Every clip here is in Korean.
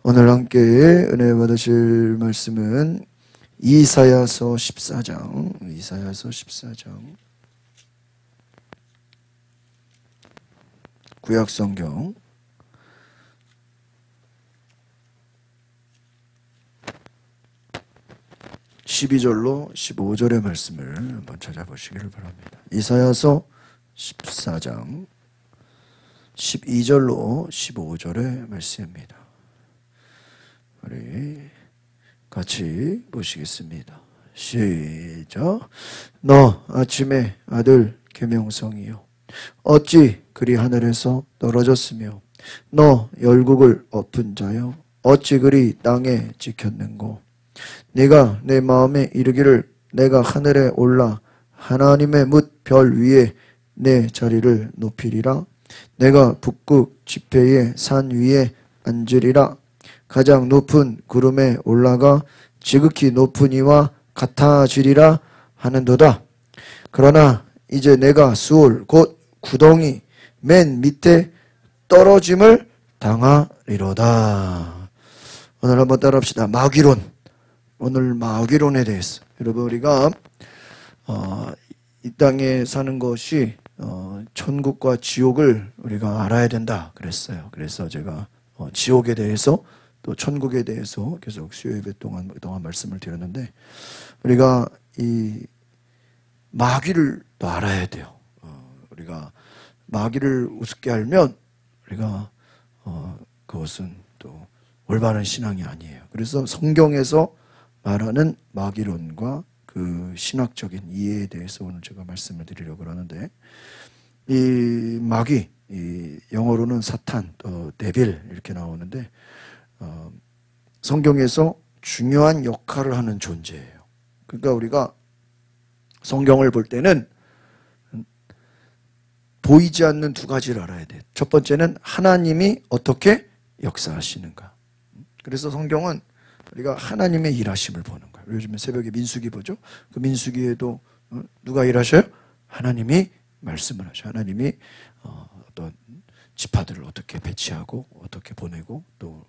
오늘 함께 은혜 받으실 말씀은 이사야서 14장 구약성경 12절로 15절의 말씀을 한번 찾아보시기를 바랍니다. 이사야서 14장 12절로 15절의 말씀입니다. 우리 같이 보시겠습니다. 시작. 너 아침의 아들 계명성이요, 어찌 그리 하늘에서 떨어졌으며 너 열국을 엎은 자여, 어찌 그리 땅에 지켰는고. 네가 내 마음에 이르기를 내가 하늘에 올라 하나님의 뭇 별 위에 내 자리를 높이리라. 내가 북극 지폐의 산 위에 앉으리라. 가장 높은 구름에 올라가 지극히 높은 이와 같아지리라 하는도다. 그러나 이제 내가 수올 곧 구덩이 맨 밑에 떨어짐을 당하리로다. 오늘 한번 따라합시다. 마귀론. 오늘 마귀론에 대해서, 여러분 우리가 이 땅에 사는 것이 천국과 지옥을 우리가 알아야 된다 그랬어요. 그래서 제가 지옥에 대해서 또 천국에 대해서 계속 수요 예배 동안 말씀을 드렸는데, 우리가 이 마귀를 또 알아야 돼요. 우리가 마귀를 우습게 알면 우리가 그것은 또 올바른 신앙이 아니에요. 그래서 성경에서 말하는 마귀론과 그 신학적인 이해에 대해서 오늘 제가 말씀을 드리려고 하는데, 이 마귀, 이 영어로는 사탄, 또 데빌 이렇게 나오는데 성경에서 중요한 역할을 하는 존재예요. 그러니까 우리가 성경을 볼 때는 보이지 않는 두 가지를 알아야 돼요. 첫 번째는 하나님이 어떻게 역사하시는가. 그래서 성경은 우리가 하나님의 일하심을 보는 거예요. 요즘에 새벽에 민수기 보죠. 그 민수기에도 누가 일하셔요? 하나님이 말씀을 하셔요. 하나님이 어떤 지파들을 어떻게 배치하고 어떻게 보내고 또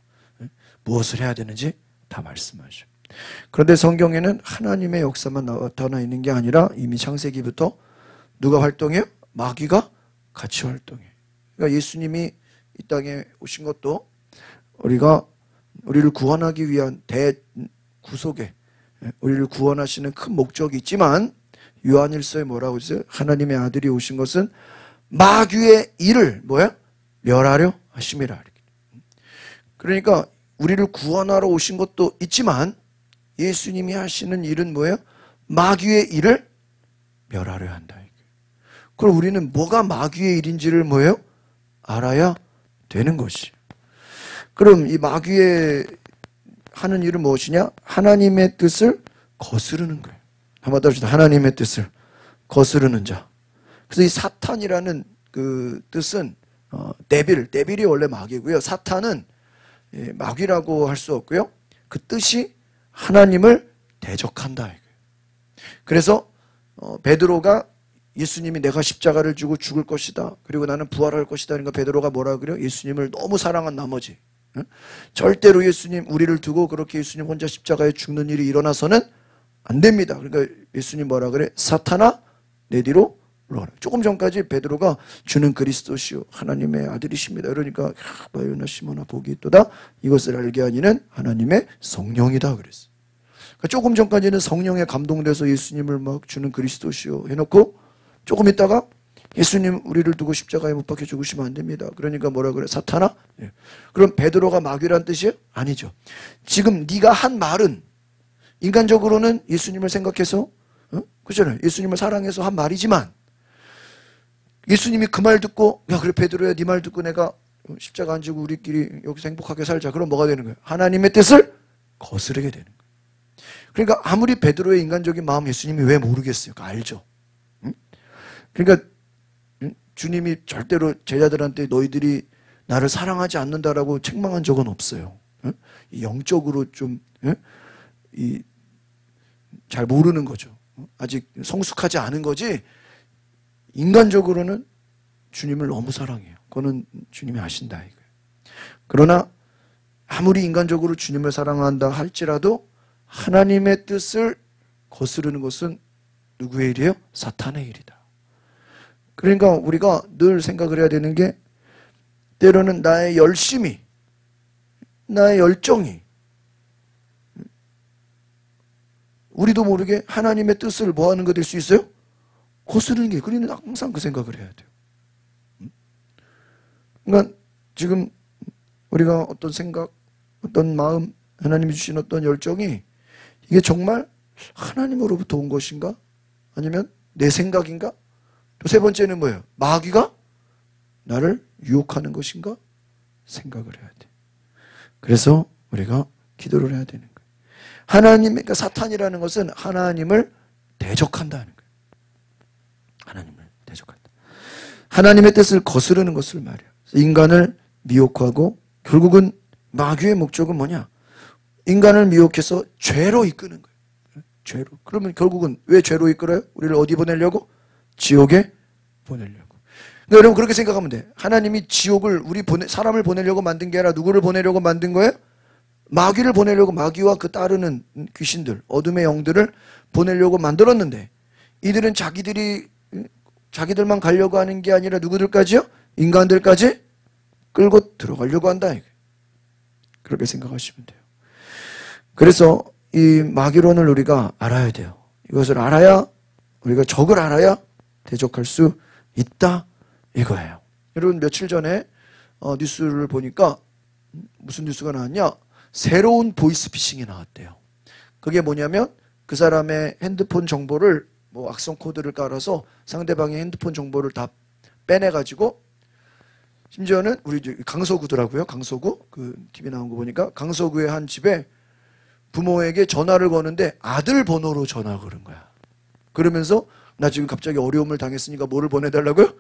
무엇을 해야 되는지 다 말씀하셔요. 그런데 성경에는 하나님의 역사만 나타나 있는 게 아니라 이미 창세기부터 누가 활동해요? 마귀가 같이 활동해요. 그러니까 예수님이 이 땅에 오신 것도 우리를 구원하기 위한 대구속에, 우리를 구원하시는 큰 목적이 있지만, 요한일서에 뭐라고 했어요? 하나님의 아들이 오신 것은 마귀의 일을 멸하려 하심이라. 그러니까 우리를 구원하러 오신 것도 있지만 예수님이 하시는 일은 뭐예요? 마귀의 일을 멸하려 한다. 그럼 우리는 뭐가 마귀의 일인지를 알아야 되는 것이. 그럼 이 마귀의 하는 일은 무엇이냐? 하나님의 뜻을 거스르는 거예요. 한번 더 합시다. 하나님의 뜻을 거스르는 자. 그래서 이 사탄이라는 그 뜻은 데빌이 원래 마귀고요. 사탄은 마귀라고 할 수 없고요. 그 뜻이 하나님을 대적한다. 그래서 베드로가 예수님이 내가 십자가를 지고 죽을 것이다, 그리고 나는 부활할 것이다, 그러니까 베드로가 뭐라 그래요? 예수님을 너무 사랑한 나머지 절대로 예수님, 우리를 두고 그렇게 예수님 혼자 십자가에 죽는 일이 일어나서는 안 됩니다. 그러니까 예수님 뭐라 그래? 사탄아 내 뒤로 물러가라. 조금 전까지 베드로가 주는 그리스도시요 하나님의 아들이십니다. 이러니까 바요나 시모나 복이 있도다, 이것을 알게 하니는 하나님의 성령이다 그랬어. 그러니까 조금 전까지는 성령에 감동돼서 예수님을 막 주는 그리스도시요 해놓고 조금 있다가 예수님 우리를 두고 십자가에 못 박혀 죽으시면 안 됩니다. 그러니까 뭐라 그래? 사탄아? 예. 그럼 베드로가 마귀란 뜻이에요? 아니죠. 지금 네가 한 말은 인간적으로는 예수님을 생각해서 그렇잖아요. 예수님을 사랑해서 한 말이지만, 예수님이 그 말 듣고 야 그래 베드로야 네 말 듣고 내가 십자가 안 지고 우리끼리 여기서 행복하게 살자. 그럼 뭐가 되는 거예요? 하나님의 뜻을 거스르게 되는 거예요. 그러니까 아무리 베드로의 인간적인 마음 예수님이 왜 모르겠어요? 알죠. 그러니까 주님이 절대로 제자들한테 너희들이 나를 사랑하지 않는다라고 책망한 적은 없어요. 영적으로 좀 잘 모르는 거죠. 아직 성숙하지 않은 거지, 인간적으로는 주님을 너무 사랑해요. 그거는 주님이 아신다 이거예요. 그러나 아무리 인간적으로 주님을 사랑한다 할지라도 하나님의 뜻을 거스르는 것은 누구의 일이에요? 사탄의 일이다. 그러니까 우리가 늘 생각을 해야 되는 게 때로는 나의 열심이, 나의 열정이 우리도 모르게 하나님의 뜻을 뭐 하는 거 될 수 있어요? 거스르는 게, 우리는 항상 그 생각을 해야 돼요. 그러니까 지금 우리가 어떤 생각, 어떤 마음, 하나님이 주신 어떤 열정이 이게 정말 하나님으로부터 온 것인가? 아니면 내 생각인가? 또 세 번째는 뭐예요? 마귀가 나를 유혹하는 것인가? 생각을 해야 돼. 그래서 우리가 기도를 해야 되는 거예요. 그러니까 사탄이라는 것은 하나님을 대적한다는 거예요. 하나님을 대적한다. 하나님의 뜻을 거스르는 것을 말해요. 인간을 미혹하고 결국은 마귀의 목적은 뭐냐? 인간을 미혹해서 죄로 이끄는 거예요. 죄로. 그러면 결국은 왜 죄로 이끌어요? 우리를 어디 보내려고? 지옥에 보내려고. 그러니까 여러분 그렇게 생각하면 돼. 하나님이 지옥을 사람을 보내려고 만든 게 아니라 누구를 보내려고 만든 거예요? 마귀를 보내려고, 마귀와 그 따르는 귀신들, 어둠의 영들을 보내려고 만들었는데 이들은 자기들만 가려고 하는 게 아니라 누구들까지요? 인간들까지 끌고 들어가려고 한다. 그렇게 생각하시면 돼요. 그래서 이 마귀론을 우리가 알아야 돼요. 이것을 알아야, 우리가 적을 알아야 대적할 수 있다 이거예요. 여러분 며칠 전에 뉴스를 보니까 무슨 뉴스가 나왔냐? 새로운 보이스피싱이 나왔대요. 그게 뭐냐면 그 사람의 핸드폰 정보를 악성 코드를 깔아서 상대방의 핸드폰 정보를 다 빼내가지고, 심지어는 우리 강서구더라고요. 강서구 그 TV 나온 거 보니까 강서구의 한 집에 부모에게 전화를 거는데 아들 번호로 전화 걸은 거야. 그러면서 나 지금 갑자기 어려움을 당했으니까 뭐를 보내달라고요?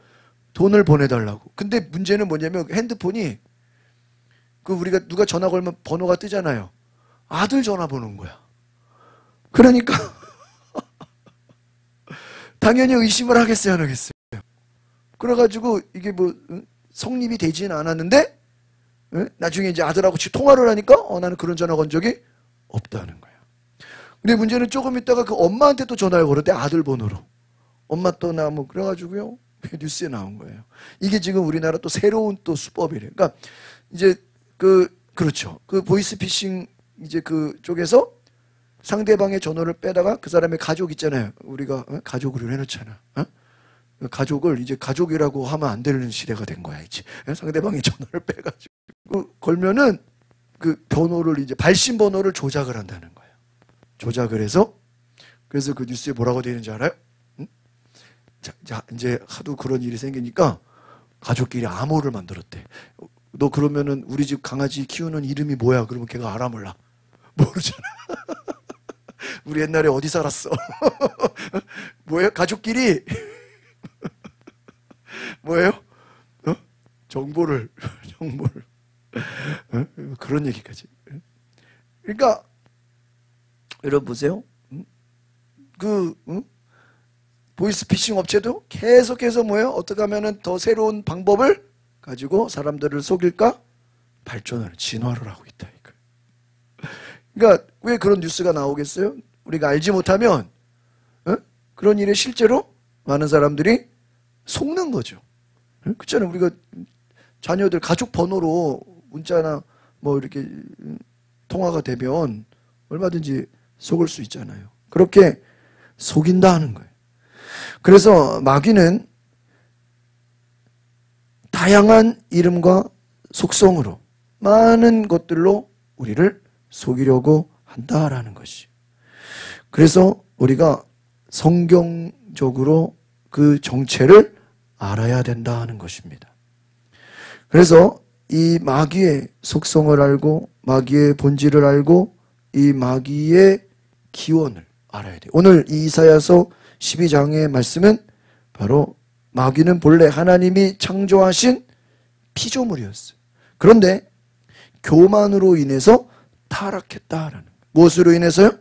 돈을 보내달라고. 근데 문제는 뭐냐면 핸드폰이 우리가 누가 전화 걸면 번호가 뜨잖아요. 아들 전화번호인 거야. 그러니까 당연히 의심을 하겠어요, 안 하겠어요? 그래가지고 이게 성립이 되지는 않았는데 나중에 이제 아들하고 통화를 하니까 나는 그런 전화 건 적이 없다는 거야. 근데 문제는 조금 있다가 그 엄마한테 또 전화를 걸었대, 아들 번호로. 엄마 또 그래가지고요 뉴스에 나온 거예요. 이게 지금 우리나라 또 새로운 또 수법이래요. 그러니까 이제 그렇죠. 그 보이스피싱 이제 그쪽에서 상대방의 전화를 빼다가 그 사람의 가족 있잖아요. 우리가 가족을 해놓잖아. 가족을 이제 가족이라고 하면 안 되는 시대가 된 거야, 이제. 상대방의 전화를 빼가지고 걸면은 그 번호를 이제 발신 번호를 조작을 한다는 거예요. 조작을 해서 그래서 그 뉴스에 뭐라고 되어 있는지 알아요? 응? 자, 이제 하도 그런 일이 생기니까 가족끼리 암호를 만들었대. 너 그러면은 우리 집 강아지 키우는 이름이 뭐야? 그러면 걔가 알아 몰라. 모르잖아. 우리 옛날에 어디 살았어? 뭐예요? 가족끼리 뭐예요? 정보를 그런 얘기까지. 그러니까 여러분 보세요. 보이스피싱 업체도 계속해서 뭐예요? 어떻게 하면은 더 새로운 방법을 가지고 사람들을 속일까? 발전을, 진화를 하고 있다. 그러니까 왜 그런 뉴스가 나오겠어요? 우리가 알지 못하면 그런 일에 실제로 많은 사람들이 속는 거죠. 그렇잖아요. 우리가 자녀들 가족 번호로 문자나 이렇게 통화가 되면 얼마든지 속을 수 있잖아요. 그렇게 속인다 하는 거예요. 그래서 마귀는 다양한 이름과 속성으로 많은 것들로 우리를 속이려고 한다라는 것이. 그래서 우리가 성경적으로 그 정체를 알아야 된다 하는 것입니다. 그래서 이 마귀의 속성을 알고 마귀의 본질을 알고 이 마귀의 기원을 알아야 돼요. 오늘 이 이사야서 12장의 말씀은 바로 마귀는 본래 하나님이 창조하신 피조물이었어요. 그런데 교만으로 인해서 타락했다라는 거예요. 무엇으로 인해서요?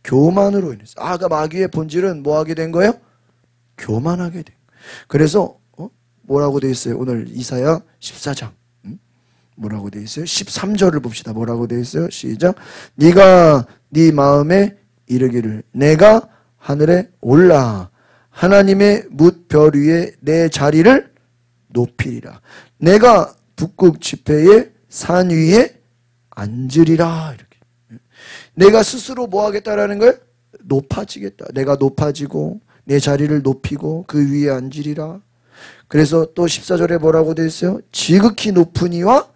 교만으로 인해서. 그러니까 마귀의 본질은 뭐 하게 된 거예요? 교만하게 된 거예요. 그래서 뭐라고 되어 있어요? 오늘 이사야 14장 뭐라고 되어 있어요? 13절을 봅시다. 뭐라고 되어 있어요? 시작. 네가 네 마음에 이르기를 내가 하늘에 올라 하나님의 뭇 별 위에 내 자리를 높이리라. 내가 북극 지폐의 산 위에 앉으리라. 이렇게. 내가 스스로 뭐 하겠다라는 거예요? 높아지겠다. 내가 높아지고 내 자리를 높이고 그 위에 앉으리라. 그래서 또 14절에 뭐라고 되어 있어요? 지극히 높은 이와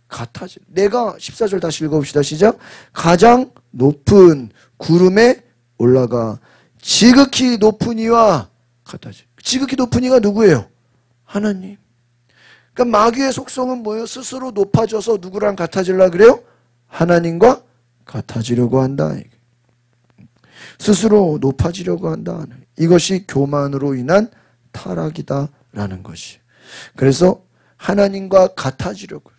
같아지. 내가 14절 다시 읽어봅시다. 시작. 가장 높은 구름에 올라가 지극히 높은 이와 같아지. 지극히 높은 이가 누구예요? 하나님. 그러니까 마귀의 속성은 뭐예요? 스스로 높아져서 누구랑 같아지려고 그래요? 하나님과 같아지려고 한다. 스스로 높아지려고 한다. 이것이 교만으로 인한 타락이다라는 것이. 그래서 하나님과 같아지려고.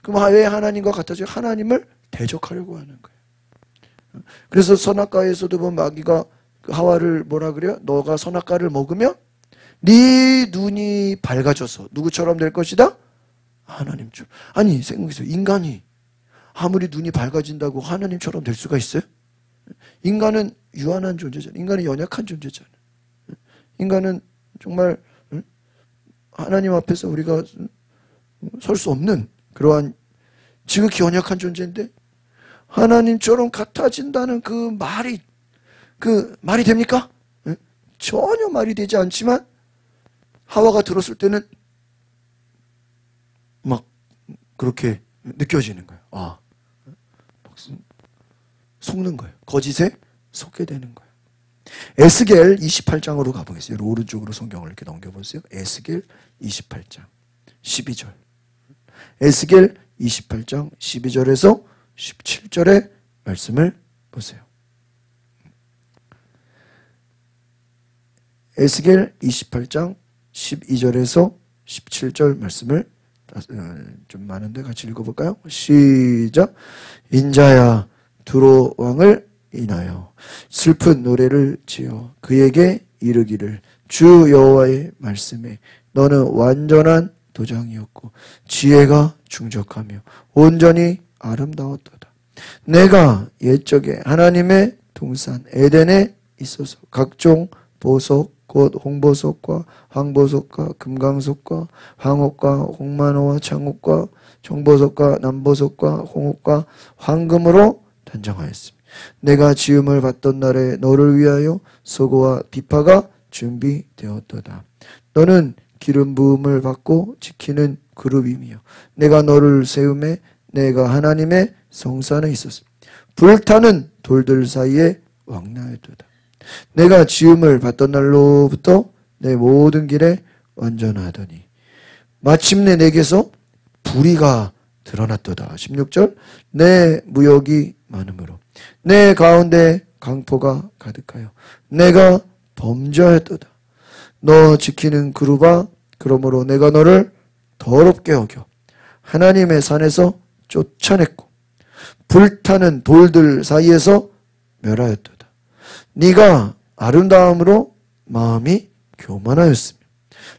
그럼 왜 하나님과 같아져요? 하나님을 대적하려고 하는 거예요. 그래서 선악과에서도 보면 마귀가 하와를 뭐라 그래요? 너가 선악과를 먹으면 네 눈이 밝아져서 누구처럼 될 것이다? 하나님처럼. 아니 생각해보세요. 인간이 아무리 눈이 밝아진다고 하나님처럼 될 수가 있어요? 인간은 유한한 존재잖아요. 인간은 연약한 존재잖아요. 인간은 정말 하나님 앞에서 우리가 설 수 없는 그러한 지극히 연약한 존재인데 하나님처럼 같아진다는 그 말이 됩니까? 전혀 말이 되지 않지만 하와가 들었을 때는 막 그렇게 느껴지는 거예요. 아, 속는 거예요. 거짓에 속게 되는 거예요. 에스겔 28장으로 가보겠습니다. 오른쪽으로 성경을 이렇게 넘겨보세요. 에스겔 28장 12절. 에스겔 28장 12절에서 17절의 말씀을 보세요. 에스겔 28장 12절에서 17절 말씀을 좀 많은데 같이 읽어볼까요? 시작. 인자야 두로 왕을 인하여 슬픈 노래를 지어 그에게 이르기를 주 여호와의 말씀에 너는 완전한 도장이었고 지혜가 충족하며 온전히 아름다웠도다. 내가 옛적에 하나님의 동산 에덴에 있어서 각종 보석 곧 홍보석과 황보석과 금강석과 황옥과 홍만호와 창옥과 정보석과 남보석과 홍옥과 황금으로 단장하였습니다. 내가 지음을 받던 날에 너를 위하여 소고와 비파가 준비되었도다. 너는 기름 부음을 받고 지키는 그룹이며 내가 너를 세움에 내가 하나님의 성산에 있었습니다. 불타는 돌들 사이에 왕래하였도다. 내가 지음을 받던 날로부터 내 모든 길에 완전하더니 마침내 내게서 불의가 드러났도다. 16절. 내 무역이 많으므로 내 가운데 강포가 가득하여 내가 범죄하였도다. 너 지키는 그루바 그러므로 내가 너를 더럽게 여겨 하나님의 산에서 쫓아냈고 불타는 돌들 사이에서 멸하였도다. 네가 아름다움으로 마음이 교만하였으며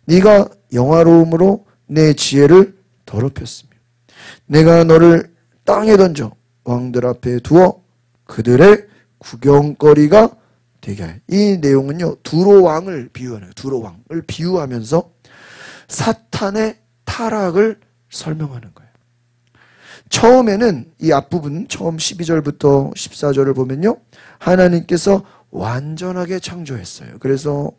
네가 영화로움으로 내 지혜를 더럽혔으며 내가 너를 땅에 던져 왕들 앞에 두어 그들의 구경거리가 되게 하여. 이 내용은요 두로 왕을 비유하는 거예요. 두로 왕을 비유하면서 사탄의 타락을 설명하는 거예요. 처음에는 이 앞부분 처음 12절부터 14절을 보면요 하나님께서 완전하게 창조했어요. 그래서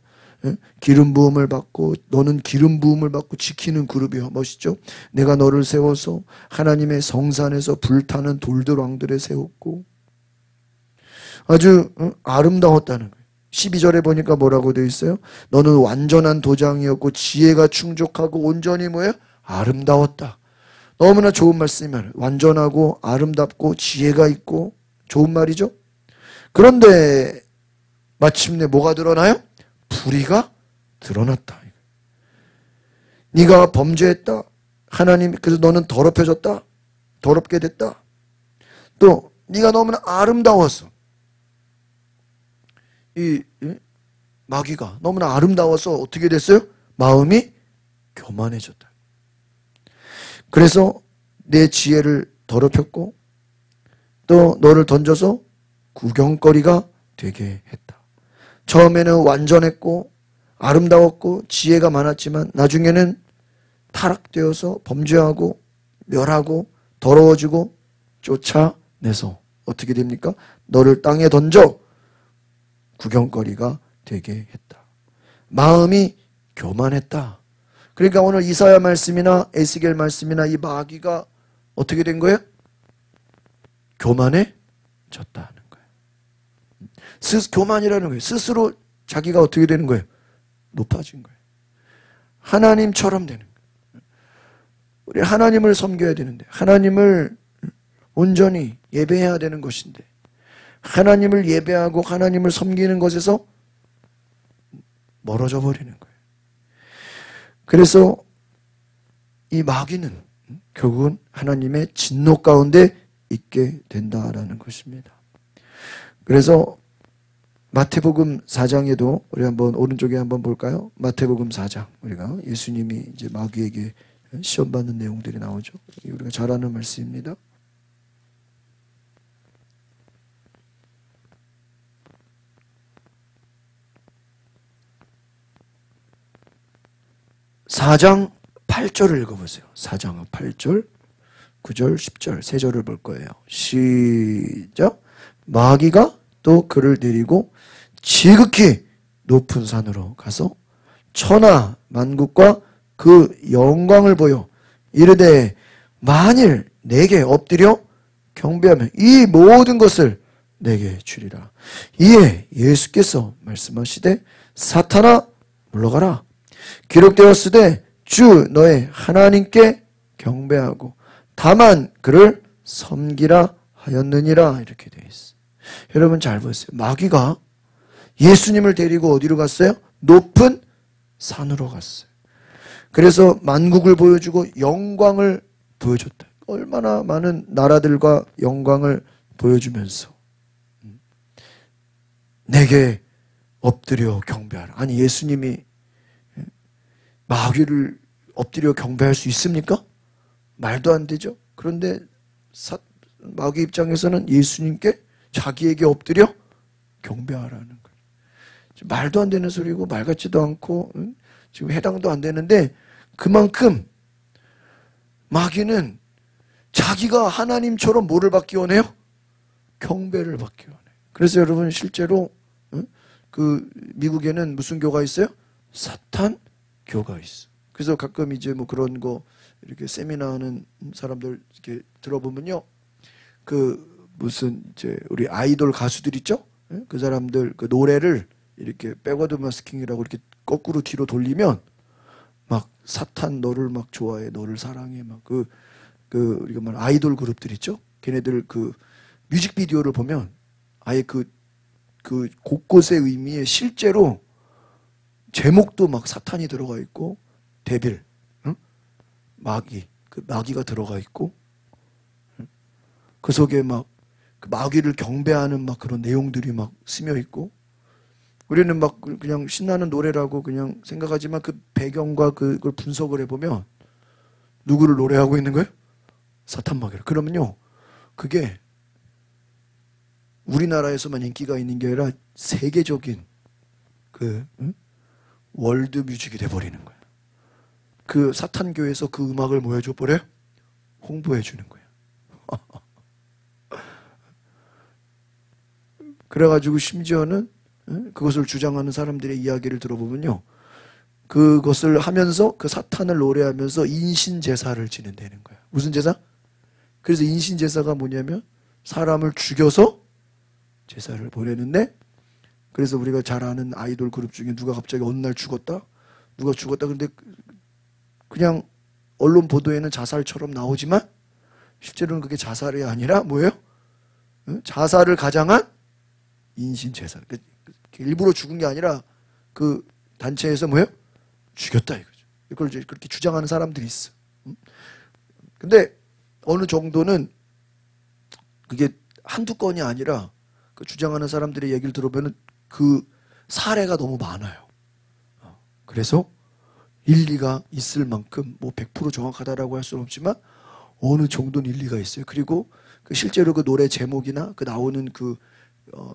기름 부음을 받고 너는 기름 부음을 받고 지키는 그룹이요. 멋있죠? 내가 너를 세워서 하나님의 성산에서 불타는 돌들 왕들에 세웠고 아주 아름다웠다는 거예요. 12절에 보니까 뭐라고 되어 있어요? 너는 완전한 도장이었고 지혜가 충족하고 온전히 뭐예요? 아름다웠다. 너무나 좋은 말씀이에요. 완전하고 아름답고 지혜가 있고 좋은 말이죠. 그런데 마침내 뭐가 드러나요? 불의가 드러났다. 네가 범죄했다. 하나님 그래서 너는 더럽혀졌다. 더럽게 됐다. 또 네가 너무나 아름다워서 이 마귀가 너무나 아름다워서 어떻게 됐어요? 마음이 교만해졌다. 그래서 내 지혜를 더럽혔고 또 너를 던져서 구경거리가 되게 했다. 처음에는 완전했고 아름다웠고 지혜가 많았지만 나중에는 타락되어서 범죄하고 멸하고 더러워지고 쫓아내서 어떻게 됩니까? 너를 땅에 던져 구경거리가 되게 했다. 마음이 교만했다. 그러니까 오늘 이사야 말씀이나 에스겔 말씀이나 이 마귀가 어떻게 된 거예요? 교만해졌다는 거예요. 교만이라는 거예요. 스스로 자기가 어떻게 되는 거예요? 높아진 거예요. 하나님처럼 되는 거예요. 우리 하나님을 섬겨야 되는데 하나님을 온전히 예배해야 되는 것인데 하나님을 예배하고 하나님을 섬기는 것에서 멀어져 버리는 거예요. 그래서 이 마귀는 결국은 하나님의 진노 가운데 있게 된다라는 것입니다. 그래서 마태복음 4장에도 우리 한번 오른쪽에 한번 볼까요? 마태복음 4장 우리가 예수님이 이제 마귀에게 시험 받는 내용들이 나오죠. 우리가 잘 아는 말씀입니다. (4장) 8절을 읽어보세요. 4장 8절, 9절, 10절 세 절을 볼 거예요. 시작. 마귀가 또 그를 데리고 지극히 높은 산으로 가서 천하 만국과 그 영광을 보여 이르되 만일 내게 엎드려 경배하면 이 모든 것을 내게 주리라. 이에 예수께서 말씀하시되 사탄아 물러가라. 기록되었으되 주 너의 하나님께 경배하고 다만 그를 섬기라 하였느니라. 이렇게 되어 있어요. 여러분 잘 보세요. 마귀가 예수님을 데리고 어디로 갔어요? 높은 산으로 갔어요. 그래서 만국을 보여주고 영광을 보여줬다. 얼마나 많은 나라들과 영광을 보여주면서 내게 엎드려 경배하라. 아니 예수님이 마귀를 엎드려 경배할 수 있습니까? 말도 안 되죠. 그런데 마귀 입장에서는 예수님께 자기에게 엎드려 경배하라는 거예요. 말도 안 되는 소리고 말 같지도 않고 지금 해당도 안 되는데 그만큼 마귀는 자기가 하나님처럼 뭐를 받기 원해요? 경배를 받기 원해요. 그래서 여러분 실제로 그 미국에는 무슨 교가 있어요? 사탄 교가 있어. 그래서 가끔 이제 뭐 그런 거 이렇게 세미나 하는 사람들 이렇게 들어보면요. 그 무슨 이제 우리 아이돌 가수들 있죠? 그 사람들 그 노래를 이렇게 백워드 마스킹이라고 이렇게 거꾸로 뒤로 돌리면 막 사탄 너를 막 좋아해, 너를 사랑해, 막 그 우리가 말 아이돌 그룹들 있죠? 걔네들 그 뮤직비디오를 보면 아예 그 곳곳의 의미에 실제로 제목도 막 사탄이 들어가 있고 데빌, 응? 마귀, 그 마귀가 들어가 있고 그 속에 막 그 마귀를 경배하는 막 그런 내용들이 막 스며 있고 우리는 막 그냥 신나는 노래라고 그냥 생각하지만 그 배경과 그걸 분석을 해보면 누구를 노래하고 있는 거예요? 사탄 마귀를. 그러면요 그게 우리나라에서만 인기가 있는 게 아니라 세계적인 그 월드 뮤직이 돼버리는 거예요. 그 사탄 교회에서 그 음악을 뭐 해줘 버려요? 홍보해 주는 거예요. 그래가지고 심지어는 그것을 주장하는 사람들의 이야기를 들어보면요, 그것을 하면서 그 사탄을 노래하면서 인신 제사를 지낸다는 거예요. 무슨 제사? 그래서 인신 제사가 뭐냐면 사람을 죽여서 제사를 보내는데, 그래서 우리가 잘 아는 아이돌 그룹 중에 누가 갑자기 어느 날 죽었다? 누가 죽었다? 근데 그냥 언론 보도에는 자살처럼 나오지만 실제로는 그게 자살이 아니라 뭐예요? 자살을 가장한 인신 제사. 일부러 죽은 게 아니라 그 단체에서 뭐예요? 죽였다 이거죠. 이걸 이제 그렇게 주장하는 사람들이 있어. 근데 어느 정도는 그게 한두 건이 아니라 그 주장하는 사람들의 얘기를 들어보면 그 사례가 너무 많아요. 그래서 일리가 있을 만큼 뭐 100% 정확하다라고 할 수는 없지만 어느 정도는 일리가 있어요. 그리고 그 실제로 그 노래 제목이나 그 나오는 그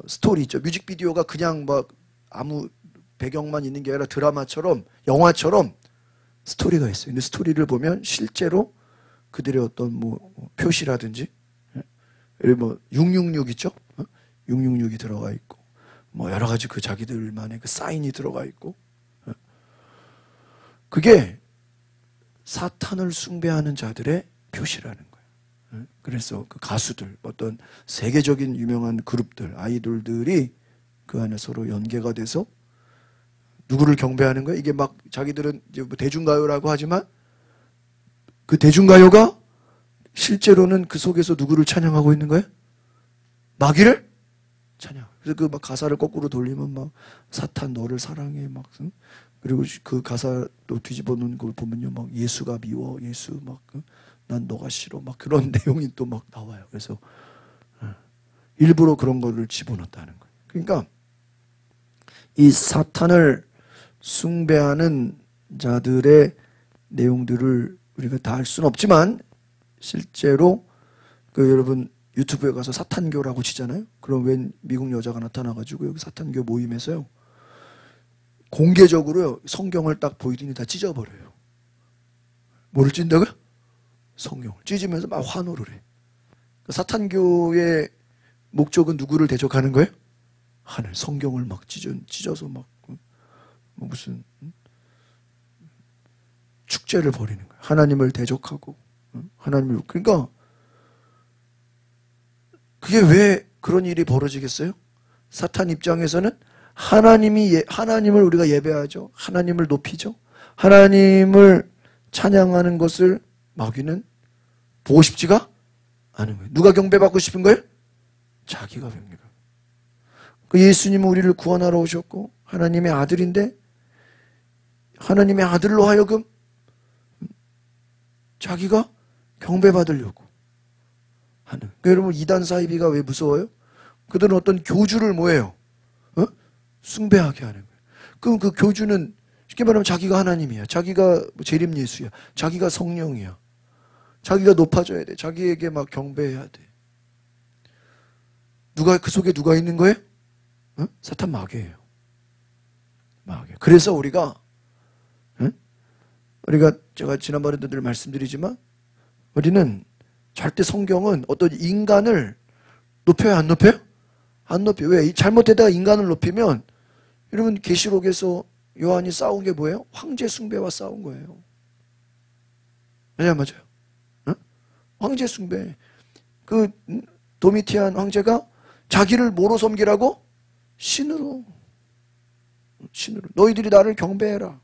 스토리 있죠. 뮤직비디오가 그냥 막 아무 배경만 있는 게 아니라 드라마처럼 영화처럼 스토리가 있어요. 근데 스토리를 보면 실제로 그들의 어떤 뭐 표시라든지, 뭐 666 있죠? 666이 들어가 있고, 뭐 여러 가지 그 자기들만의 그 사인이 들어가 있고, 그게 사탄을 숭배하는 자들의 표시라는 거예요. 그래서 그 가수들, 어떤 세계적인 유명한 그룹들, 아이돌들이 그 안에 서로 연계가 돼서 누구를 경배하는 거예요? 이게 막 자기들은 이제 뭐 대중가요라고 하지만 그 대중가요가 실제로는 그 속에서 누구를 찬양하고 있는 거예요? 마귀를 찬양. 그래서 그 막 가사를 거꾸로 돌리면 막 사탄 너를 사랑해 막, 그리고 그 가사도 뒤집어 놓은 걸 보면요 막 예수가 미워, 예수 막 난 너가 싫어 막 그런 내용이 또 막 나와요. 그래서 일부러 그런 거를 집어넣었다는 거예요. 그러니까 이 사탄을 숭배하는 자들의 내용들을 우리가 다 알 수는 없지만 실제로 그 여러분 유튜브에 가서 사탄교라고 치잖아요. 그럼 웬 미국 여자가 나타나가지고 여기 사탄교 모임에서요 공개적으로 성경을 딱 보이더니 다 찢어버려요. 뭐를 찢는다고요? 성경을 찢으면서 막 환호를 해. 사탄교의 목적은 누구를 대적하는 거예요? 하늘, 성경을 막 찢어서 막 무슨 축제를 벌이는 거예요. 하나님을 대적하고 하나님을, 그러니까 그게 왜 그런 일이 벌어지겠어요? 사탄 입장에서는 하나님을 우리가 예배하죠. 하나님을 높이죠. 하나님을 찬양하는 것을 마귀는 보고 싶지가 않은 거예요. 누가 경배받고 싶은 거예요? 자기가 경배받고. 그 예수님은 우리를 구원하러 오셨고 하나님의 아들인데 하나님의 아들로 하여금 자기가 경배받으려고 하는. 그러니까 여러분 이단 사이비가 왜 무서워요? 그들은 어떤 교주를 뭐예요? 숭배하게 하는 거예요. 그럼 그 교주는 쉽게 말하면 자기가 하나님이야. 자기가 재림 예수야. 자기가 성령이야. 자기가 높아져야 돼. 자기에게 막 경배해야 돼. 그 속에 누가 있는 거예요? 사탄 마귀예요. 마귀. 그래서 우리가 제가 지난번에도 늘 말씀드리지만 우리는 절대 성경은 어떤 인간을 높여요, 안 높여요? 안 높여요. 왜? 잘못되다가 인간을 높이면 여러분 계시록에서 요한이 싸운 게 뭐예요? 황제 숭배와 싸운 거예요. 맞아요? 황제 숭배. 그 도미티안 황제가 자기를 뭐로 섬기라고? 신으로. 너희들이 나를 경배해라.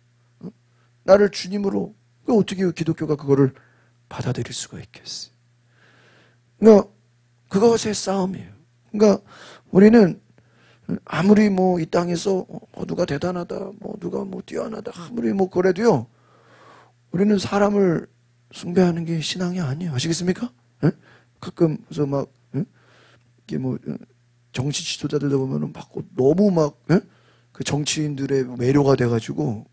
나를 주님으로. 어떻게 기독교가 그거를 받아들일 수가 있겠어요? 그러니까 그것의 싸움이에요. 그러니까 우리는 아무리 뭐 이 땅에서 누가 대단하다, 누가 뛰어나다, 아무리 그래도요, 우리는 사람을 숭배하는 게 신앙이 아니에요. 아시겠습니까? 가끔 그래서 막 이게 정치 지도자들도 보면은 막 너무 그 정치인들의 매료가 돼가지고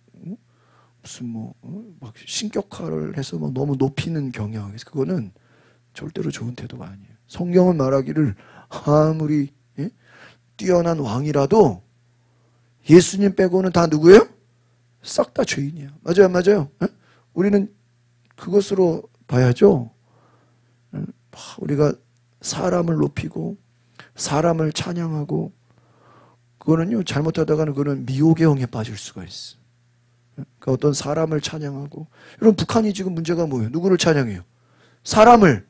무슨 막 신격화를 해서 막 너무 높이는 경향. 그거는 절대로 좋은 태도가 아니에요. 성경은 말하기를 아무리 뛰어난 왕이라도 예수님 빼고는 다 누구예요? 싹 다 죄인이야. 맞아요, 맞아요. 우리는 그것으로 봐야죠. 우리가 사람을 높이고 사람을 찬양하고 그거는요 잘못하다가는 그거는 미혹의 영에 빠질 수가 있어. 그러니까 어떤 사람을 찬양하고, 여러분 북한이 지금 문제가 뭐예요? 누구를 찬양해요? 사람을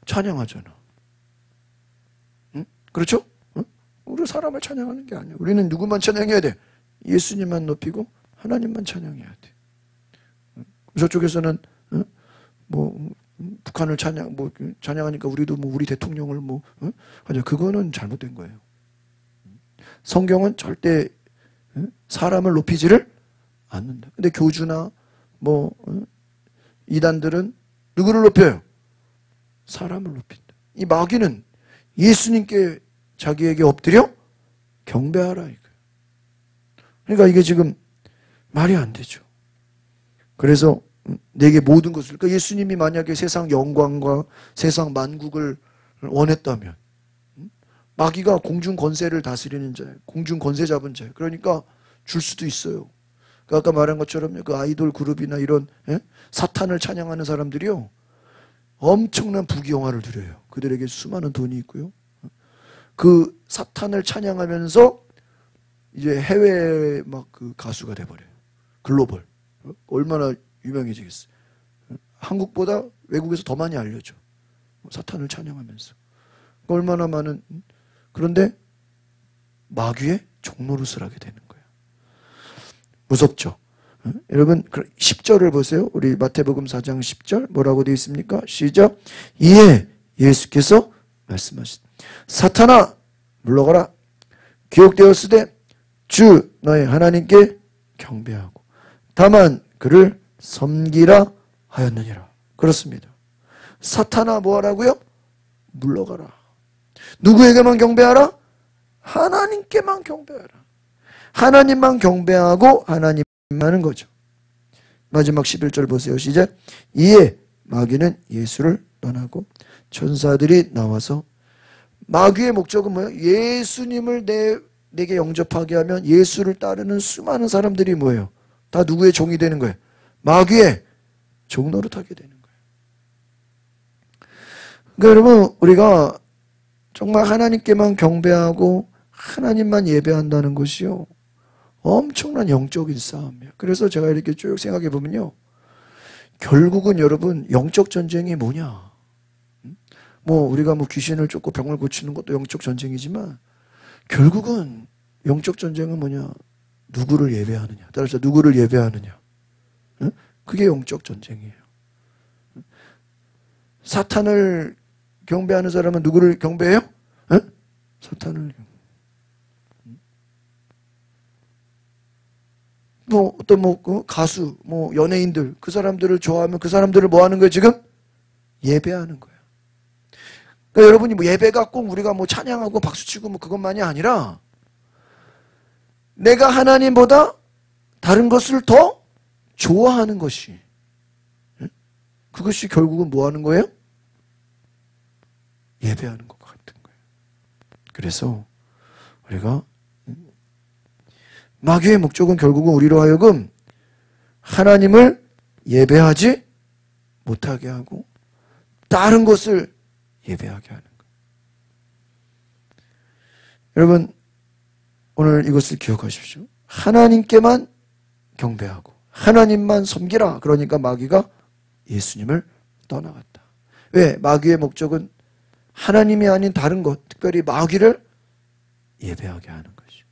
찬양하잖아. 응? 그렇죠? 응? 우리 사람을 찬양하는 게 아니에요. 우리는 누구만 찬양해야 돼? 예수님만 높이고 하나님만 찬양해야 돼. 응? 저쪽에서는 북한을 찬양하니까 우리도 우리 대통령을 하죠. 그거는 잘못된 거예요. 성경은 절대 사람을 높이지를 않는다. 근데 교주나 이단들은 누구를 높여요? 사람을 높인다. 이 마귀는 예수님께 자기에게 엎드려 경배하라 이거예요. 그러니까 이게 지금 말이 안 되죠. 그래서 내게 모든 것을. 그러니까 예수님이 만약에 세상 영광과 세상 만국을 원했다면 마귀가 공중 권세를 다스리는 자예요. 공중 권세 잡은 자예요. 그러니까 줄 수도 있어요. 아까 말한 것처럼 그 아이돌 그룹이나 이런 사탄을 찬양하는 사람들이요, 엄청난 부귀영화를 누려요. 그들에게 수많은 돈이 있고요. 그 사탄을 찬양하면서 이제 해외 막 그 가수가 돼버려요. 글로벌. 얼마나 유명해지겠어요. 한국보다 외국에서 더 많이 알려져. 사탄을 찬양하면서. 얼마나 많은. 그런데 마귀의 종노릇을 하게 되는 거예요. 무섭죠. 여러분 10절을 보세요. 우리 마태복음 4장 10절 뭐라고 되어 있습니까? 시작. 이에 예수께서 말씀하시되 사탄아 물러가라. 기록되었으되 주 너의 하나님께 경배하고 다만 그를 섬기라 하였느니라. 그렇습니다. 사탄아 뭐하라고요? 물러가라. 누구에게만 경배하라? 하나님께만 경배하라. 하나님만 경배하고 하나님 하는 거죠. 마지막 11절 보세요. 시작. 이에 마귀는 예수를 떠나고 천사들이 나와서, 마귀의 목적은 뭐예요? 예수님을 내게 영접하게 하면 예수를 따르는 수많은 사람들이 뭐예요? 다 누구의 종이 되는 거예요? 마귀의 종노릇하게 되는 거예요. 그러니까 여러분 우리가 정말 하나님께만 경배하고 하나님만 예배한다는 것이요, 엄청난 영적인 싸움이에요. 그래서 제가 이렇게 쭉 생각해 보면요, 결국은 여러분 영적 전쟁이 뭐냐? 뭐 우리가 뭐 귀신을 쫓고 병을 고치는 것도 영적 전쟁이지만 결국은 영적 전쟁은 뭐냐? 누구를 예배하느냐. 따라서 누구를 예배하느냐. 그게 영적 전쟁이에요. 사탄을 경배하는 사람은 누구를 경배해요? 사탄을. 뭐 어떤 뭐 가수, 뭐 연예인들, 그 사람들을 좋아하면 그 사람들을 뭐 하는 거예요? 지금 예배하는 거예요. 그러니까 여러분이 뭐 예배가 꼭 우리가 뭐 찬양하고 박수치고 뭐 그것만이 아니라 내가 하나님보다 다른 것을 더 좋아하는 것이, 그것이 결국은 뭐 하는 거예요? 예배하는 것 같은 거예요. 그래서 우리가 마귀의 목적은 결국은 우리로 하여금 하나님을 예배하지 못하게 하고 다른 것을 예배하게 하는 거예요. 여러분 오늘 이것을 기억하십시오. 하나님께만 경배하고 하나님만 섬기라. 그러니까 마귀가 예수님을 떠나갔다. 왜? 마귀의 목적은 하나님이 아닌 다른 것, 특별히 마귀를 예배하게 하는 것이죠.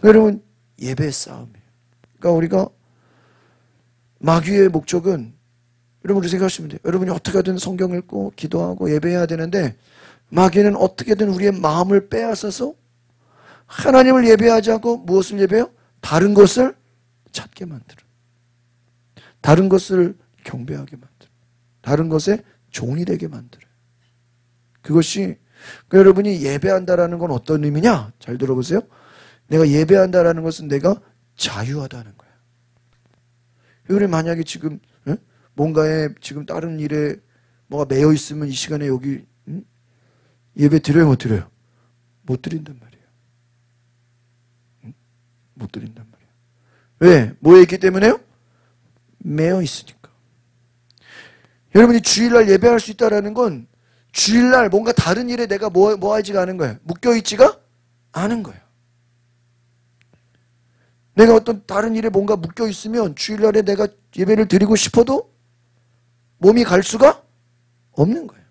여러분 예배 싸움이에요. 그러니까 우리가 마귀의 목적은, 여러분이 생각하시면 돼요. 여러분이 어떻게든 성경 읽고 기도하고 예배해야 되는데 마귀는 어떻게든 우리의 마음을 빼앗아서 하나님을 예배하지 않고 무엇을 예배해요? 다른 것을 찾게 만들어. 다른 것을 경배하게 만들어. 다른 것의 종이 되게 만들어요. 그것이, 여러분이 예배한다라는 건 어떤 의미냐? 잘 들어보세요. 내가 예배한다라는 것은 내가 자유하다는 거야. 우리 만약에 지금 뭔가에 지금 다른 일에 뭐가 매여 있으면 이 시간에 여기 예배 드려요, 못 드려요? 못 드린단 말이에요. 못 드린단 말이에요. 왜? 뭐에 있기 때문에요? 매여 있으니까. 여러분이 주일날 예배할 수 있다는 건 주일날 뭔가 다른 일에 내가 뭐 하지가 않은 거예요. 묶여있지가 않은 거예요. 내가 어떤 다른 일에 뭔가 묶여있으면 주일날에 내가 예배를 드리고 싶어도 몸이 갈 수가 없는 거예요.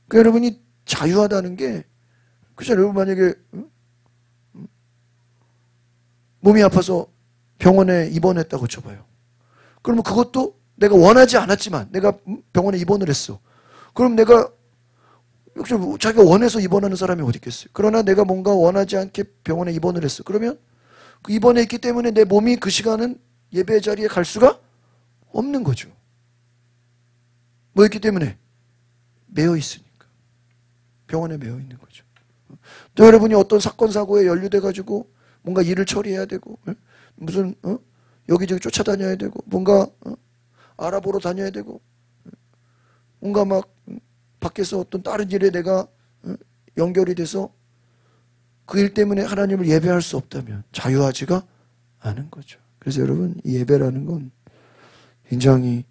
그러니까 여러분이 자유하다는 게, 그죠? 여러분 만약에 몸이 아파서 병원에 입원했다고 쳐봐요. 그러면 그것도 내가 원하지 않았지만 내가 병원에 입원을 했어. 그럼 내가 역시 자기가 원해서 입원하는 사람이 어디 있겠어요. 그러나 내가 뭔가 원하지 않게 병원에 입원을 했어. 그러면 그 입원해 있기 때문에 내 몸이 그 시간은 예배 자리에 갈 수가 없는 거죠. 뭐였기 때문에? 매여 있으니까. 병원에 매여 있는 거죠. 또 여러분이 어떤 사건 사고에 연루돼 가지고 뭔가 일을 처리해야 되고 무슨 여기저기 쫓아다녀야 되고 뭔가 알아보러 다녀야 되고 뭔가 막 밖에서 어떤 다른 일에 내가 연결이 돼서 그 일 때문에 하나님을 예배할 수 없다면 자유하지가 않은 거죠. 그래서 여러분 이 예배라는 건 굉장히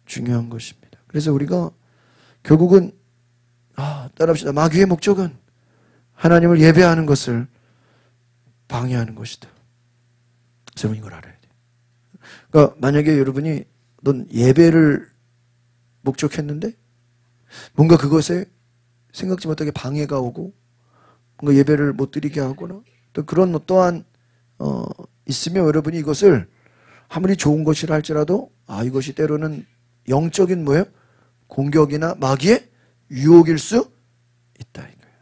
중요한 것입니다. 그래서 우리가 결국은 따라합시다. 마귀의 목적은 하나님을 예배하는 것을 방해하는 것이다. 여러분 이걸 알아야 돼요. 그러니까 만약에 여러분이 넌 예배를 목적했는데 뭔가 그것에 생각지 못하게 방해가 오고 뭔가 예배를 못 드리게 하거나 또 그런 어떠한 있으면 여러분이 이것을 아무리 좋은 것이라 할지라도 이것이 때로는 영적인 뭐예요? 공격이나 마귀의 유혹일 수 있다 이거예요.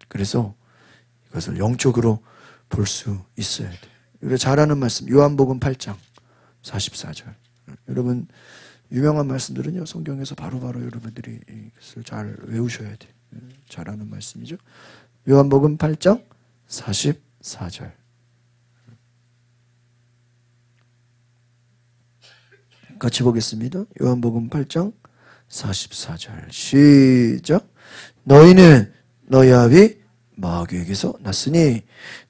그래서 이것을 영적으로 볼 수 있어야 돼요. 우리가 잘 아는 말씀 요한복음 8장 44절. 여러분 유명한 말씀들은요 성경에서 바로바로 여러분들이 이것을 잘 외우셔야 돼요. 잘 아는 말씀이죠. 요한복음 8장 44절. 같이 보겠습니다. 요한복음 8장 44절 시작. 너희는 너희 아비 마귀에게서 났으니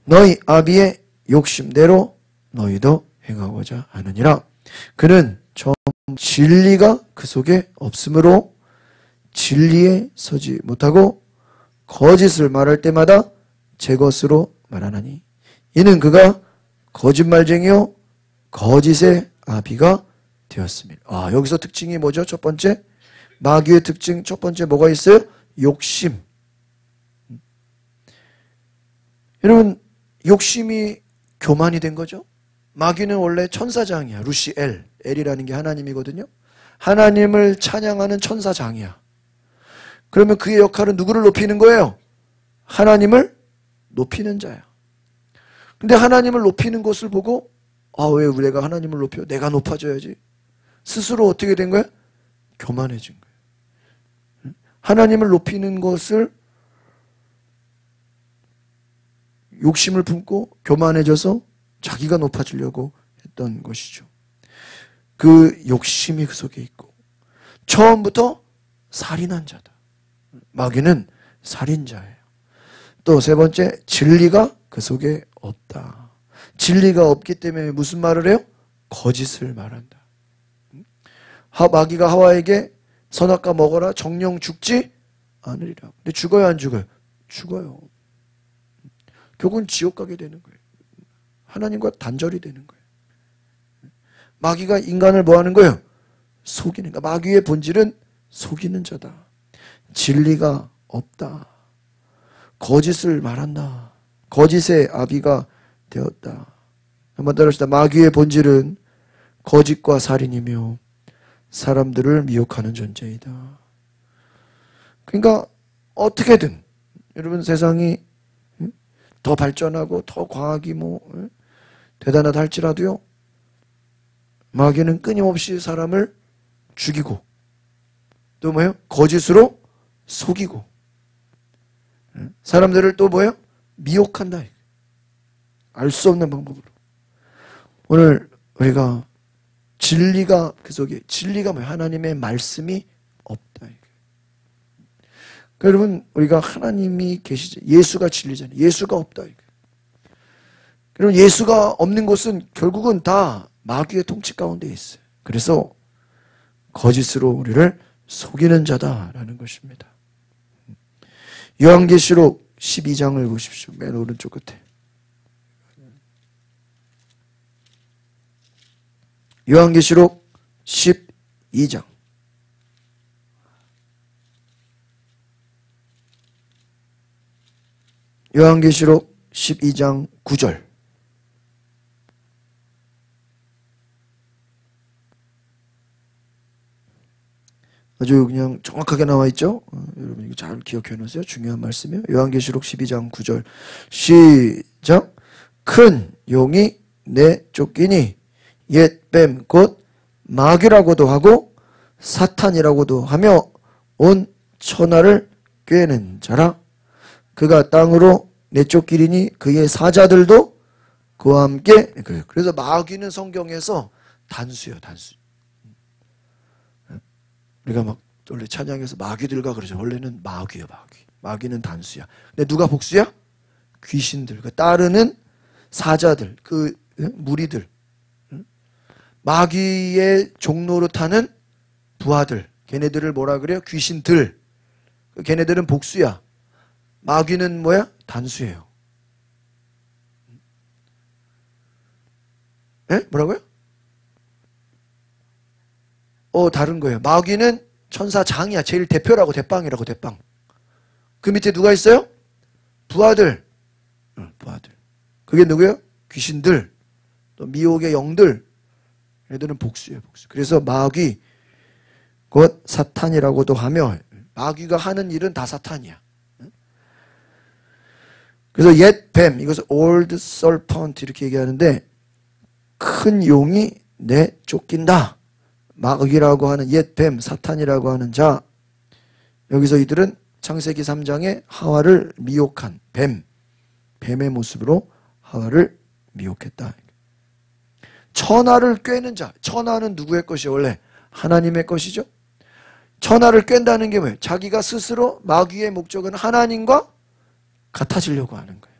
너희 아비의 욕심대로 너희도 행하고자 하느니라. 그는 처음 진리가 그 속에 없으므로 진리에 서지 못하고 거짓을 말할 때마다 제 것으로 말하나니 이는 그가 거짓말쟁이요 거짓의 아비가 되었습니다. 여기서 특징이 뭐죠? 첫 번째 마귀의 특징 첫 번째 뭐가 있어요? 욕심. 여러분 욕심이 교만이 된 거죠. 마귀는 원래 천사장이야. 루시엘, 엘이라는 게 하나님이거든요. 하나님을 찬양하는 천사장이야. 그러면 그의 역할은 누구를 높이는 거예요? 하나님을 높이는 자야. 근데 하나님을 높이는 것을 보고 왜 내가 하나님을 높여? 내가 높아져야지. 스스로 어떻게 된 거야? 교만해진 거예요. 하나님을 높이는 것을 욕심을 품고 교만해져서 자기가 높아지려고 했던 것이죠. 그 욕심이 그 속에 있고 처음부터 살인한 자다. 마귀는 살인자예요. 또 세 번째 진리가 그 속에 없다. 진리가 없기 때문에 무슨 말을 해요? 거짓을 말한다. 마귀가 하와에게 선악과 먹어라 정령 죽지 않으리라. 근데 죽어요 안 죽어요? 죽어요. 결국은 지옥 가게 되는 거예요. 하나님과 단절이 되는 거예요. 마귀가 인간을 뭐 하는 거예요? 속이는 거예요. 마귀의 본질은 속이는 자다. 진리가 없다. 거짓을 말한다. 거짓의 아비가 되었다. 한번 따라합시다. 마귀의 본질은 거짓과 살인이며 사람들을 미혹하는 존재이다. 그러니까 어떻게든 여러분 세상이 더 발전하고 더 과학이 대단하다 할지라도요 마귀는 끊임없이 사람을 죽이고 또 뭐예요? 거짓으로 속이고 사람들을 또 뭐예요? 미혹한다. 알 수 없는 방법으로. 오늘 우리가 진리가 그 속에 진리가 뭐예요? 하나님의 말씀이 없다. 그러니까 여러분 우리가 하나님이 계시죠. 예수가 진리잖아요. 예수가 없다. 그러면 예수가 없는 곳은 결국은 다 마귀의 통치 가운데 있어요. 그래서 거짓으로 우리를 속이는 자다라는 것입니다. 요한계시록 12장을 보십시오. 맨 오른쪽 끝에. 요한계시록 12장. 요한계시록 12장 9절. 아주 그냥 정확하게 나와 있죠? 여러분 이거 잘 기억해 놓으세요. 중요한 말씀이에요. 요한계시록 12장 9절. 시작. 큰 용이 내쫓기니 옛 뱀 곧 마귀라고도 하고 사탄이라고도 하며 온 천하를 꿰는 자라. 그가 땅으로 내쫓기리니 그의 사자들도 그와 함께. 그래서 마귀는 성경에서 단수예요, 단수. 우리가 막 원래 찬양에서 마귀들과 그러죠. 원래는 마귀예요, 마귀. 마귀는 단수야. 근데 누가 복수야? 귀신들. 그 따르는 사자들, 그 무리들. 마귀의 종로로 타는 부하들. 걔네들을 뭐라 그래요? 귀신들. 걔네들은 복수야. 마귀는 뭐야? 단수예요. 에? 뭐라고요? 다른 거예요. 마귀는 천사장이야. 제일 대표라고, 대빵이라고, 대빵. 그 밑에 누가 있어요? 부하들. 부하들. 그게 누구예요? 귀신들. 또 미혹의 영들. 얘들은 복수예요, 복수. 그래서 마귀, 곧 사탄이라고도 하며, 마귀가 하는 일은 다 사탄이야. 그래서 옛 뱀, 이것을 old serpent 이렇게 얘기하는데, 큰 용이 내쫓긴다. 마귀라고 하는 옛 뱀, 사탄이라고 하는 자. 여기서 이들은 창세기 3장에 하와를 미혹한 뱀, 뱀의 모습으로 하와를 미혹했다. 천하를 꿰는 자. 천하는 누구의 것이요? 원래 하나님의 것이죠. 천하를 꿰다는 게 뭐예요? 자기가 스스로 마귀의 목적은 하나님과 같아지려고 하는 거예요.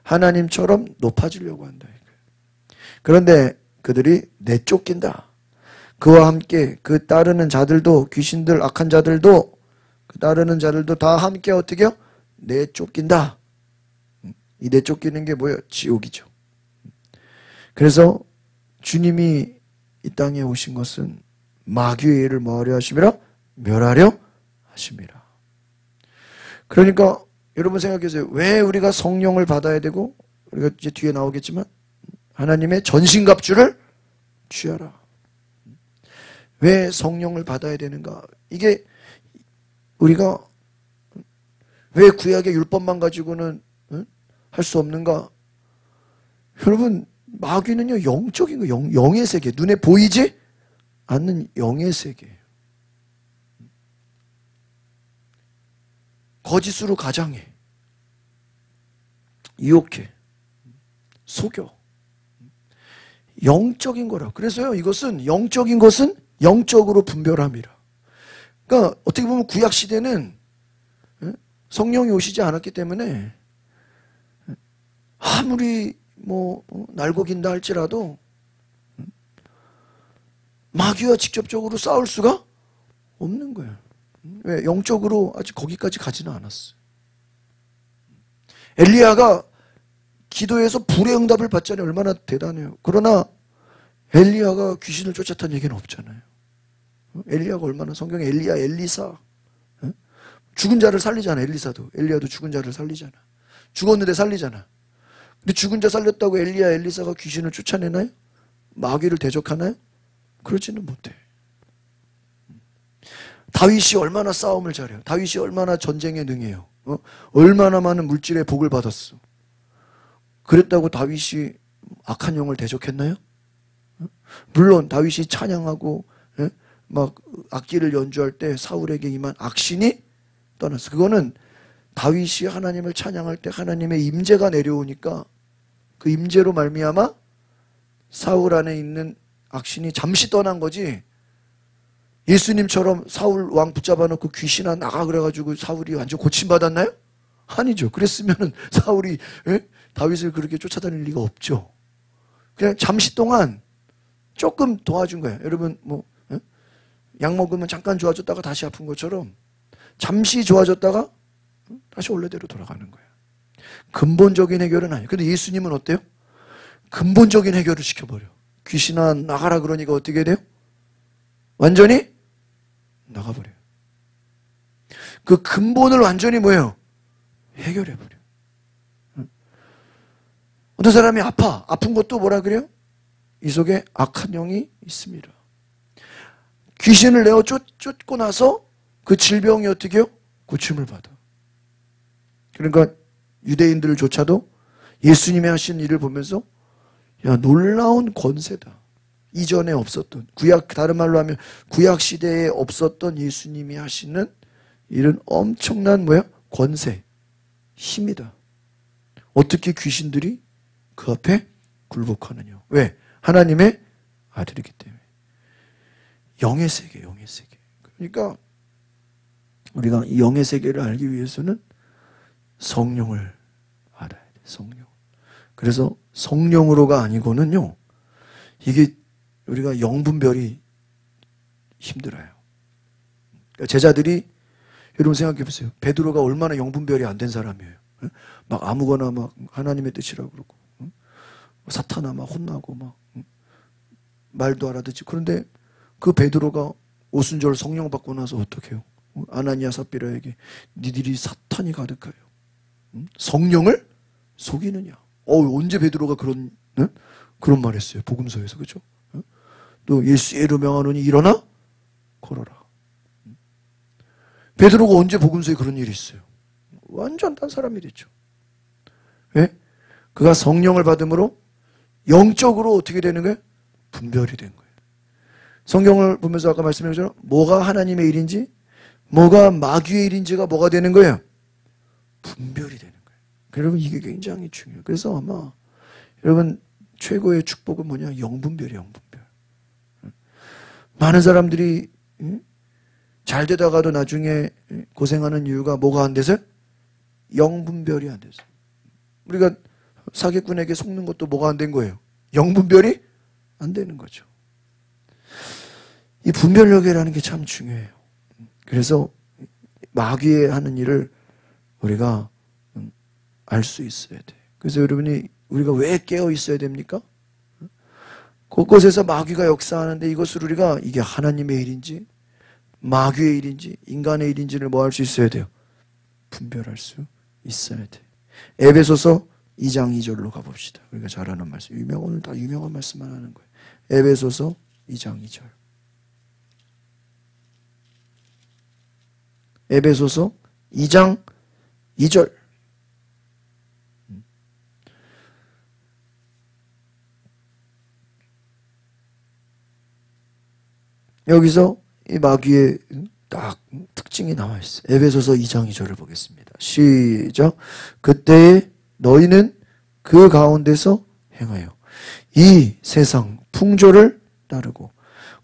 하나님처럼 높아지려고 한다. 그런데 그들이 내쫓긴다. 그와 함께 그 따르는 자들도, 귀신들, 악한 자들도, 그 따르는 자들도 다 함께 어떻게 해요? 내쫓긴다. 이 내쫓기는 게 뭐예요? 지옥이죠. 그래서 주님이 이 땅에 오신 것은 마귀의 일을 뭐하려 하심이라? 멸하려 하심이라. 그러니까 여러분 생각해보세요. 왜 우리가 성령을 받아야 되고, 우리가 이제 뒤에 나오겠지만 하나님의 전신갑주를 취하라. 왜 성령을 받아야 되는가? 이게 우리가 왜 구약의 율법만 가지고는 할 수 없는가? 여러분, 마귀는요, 영적인 거, 영의 세계, 눈에 보이지 않는 영의 세계예요. 거짓으로 가장해, 유혹해, 속여. 영적인 거라. 그래서요, 이것은 영적인 것은 영적으로 분별함이라. 그러니까 어떻게 보면 구약 시대는 성령이 오시지 않았기 때문에 아무리 날고긴다 할지라도 마귀와 직접적으로 싸울 수가 없는 거예요. 왜? 영적으로 아직 거기까지 가지는 않았어요. 엘리야가 기도해서 불의 응답을 받자니 얼마나 대단해요. 그러나 엘리야가 귀신을 쫓았다는 얘기는 없잖아요. 엘리야가 얼마나, 성경에 엘리야, 엘리사, 죽은 자를 살리잖아. 엘리사도, 엘리야도 죽은 자를 살리잖아. 죽었는데 살리잖아. 근데 죽은 자 살렸다고 엘리야, 엘리사가 귀신을 쫓아내나요? 마귀를 대적하나요? 그러지는 못해. 다윗이 얼마나 싸움을 잘해요. 다윗이 얼마나 전쟁에 능해요. 얼마나 많은 물질의 복을 받았어. 그랬다고 다윗이 악한 영을 대적했나요? 물론 다윗이 찬양하고 막 악기를 연주할 때 사울에게 임한 악신이 떠났어. 그거는 다윗이 하나님을 찬양할 때 하나님의 임재가 내려오니까 그 임재로 말미암아 사울 안에 있는 악신이 잠시 떠난 거지. 예수님처럼 사울 왕 붙잡아 놓고 귀신아 나가 그래가지고 사울이 완전 고침받았나요? 아니죠. 그랬으면은 사울이 다윗을 그렇게 쫓아다닐 리가 없죠. 그냥 잠시 동안 조금 도와준 거예요. 여러분 약 먹으면 잠깐 좋아졌다가 다시 아픈 것처럼 잠시 좋아졌다가 다시 원래대로 돌아가는 거예요. 근본적인 해결은 아니에요. 근데 예수님은 어때요? 근본적인 해결을 시켜버려. 귀신아 나가라 그러니까 어떻게 돼요? 완전히 나가버려요. 그 근본을 완전히 뭐예요? 해결해버려. 어떤 사람이 아픈 것도 뭐라 그래요? 이 속에 악한 영이 있습니다. 귀신을 내어 쫓고 나서 그 질병이 어떻게 해요? 고침을 받아. 그러니까 유대인들조차도 예수님이 하신 일을 보면서 야, 놀라운 권세다. 이전에 없었던, 다른 말로 하면 구약 시대에 없었던 예수님이 하시는 일은 엄청난 권세, 힘이다. 어떻게 귀신들이 그 앞에 굴복하느냐. 왜? 하나님의 아들이기 때문에. 영의 세계, 영의 세계. 그러니까 우리가 이 영의 세계를 알기 위해서는 성령을 알아야 돼. 성령. 그래서 성령으로가 아니고는요, 이게 우리가 영분별이 힘들어요. 그러니까 제자들이, 여러분 생각해 보세요. 베드로가 얼마나 영분별이 안 된 사람이에요. 막 아무거나 막 하나님의 뜻이라고 그러고, 사탄아 막 혼나고 막 말도 알아듣지. 그런데 그 베드로가 오순절 성령 받고 나서 어떻게 해요? 아나니아 삽비라에게 니들이 사탄이 가득하여 성령을 속이느냐. 언제 베드로가 그런 말 했어요. 복음서에서. 그렇죠? 또 예수의 이름으로 명하노니 일어나 걸어라. 베드로가 언제 복음서에 그런 일이 있어요? 완전 딴 사람이 됐죠. 왜? 그가 성령을 받음으로 영적으로 어떻게 되는 거예요? 분별이 된 거예요. 성경을 보면서 아까 말씀드렸잖아요. 뭐가 하나님의 일인지, 뭐가 마귀의 일인지가 뭐가 되는 거예요? 분별이 되는 거예요. 여러분, 이게 굉장히 중요해요. 그래서 아마 여러분 최고의 축복은 뭐냐? 영분별이에요. 영분별. 많은 사람들이 잘 되다가도 나중에 고생하는 이유가 뭐가 안 돼서? 영분별이 안 돼서. 우리가 사기꾼에게 속는 것도 뭐가 안 된 거예요? 영분별이 안 되는 거죠. 이 분별력이라는 게 참 중요해요. 그래서 마귀의 하는 일을 우리가 알 수 있어야 돼. 그래서 여러분이 우리가 왜 깨어 있어야 됩니까? 곳곳에서 마귀가 역사하는데 이것을 우리가 이게 하나님의 일인지 마귀의 일인지 인간의 일인지를 뭐 할 수 있어야 돼요? 분별할 수 있어야 돼. 에베소서 2장 2절로 가봅시다. 우리가 잘 아는 말씀. 오늘 다 유명한 말씀만 하는 거예요. 에베소서 2장 2절. 에베소서 2장 2절. 여기서 이 마귀의 딱 특징이 나와 있어요. 에베소서 2장 2절을 보겠습니다. 시작. 그때에 너희는 그 가운데서 행하여 이 세상 풍조를 따르고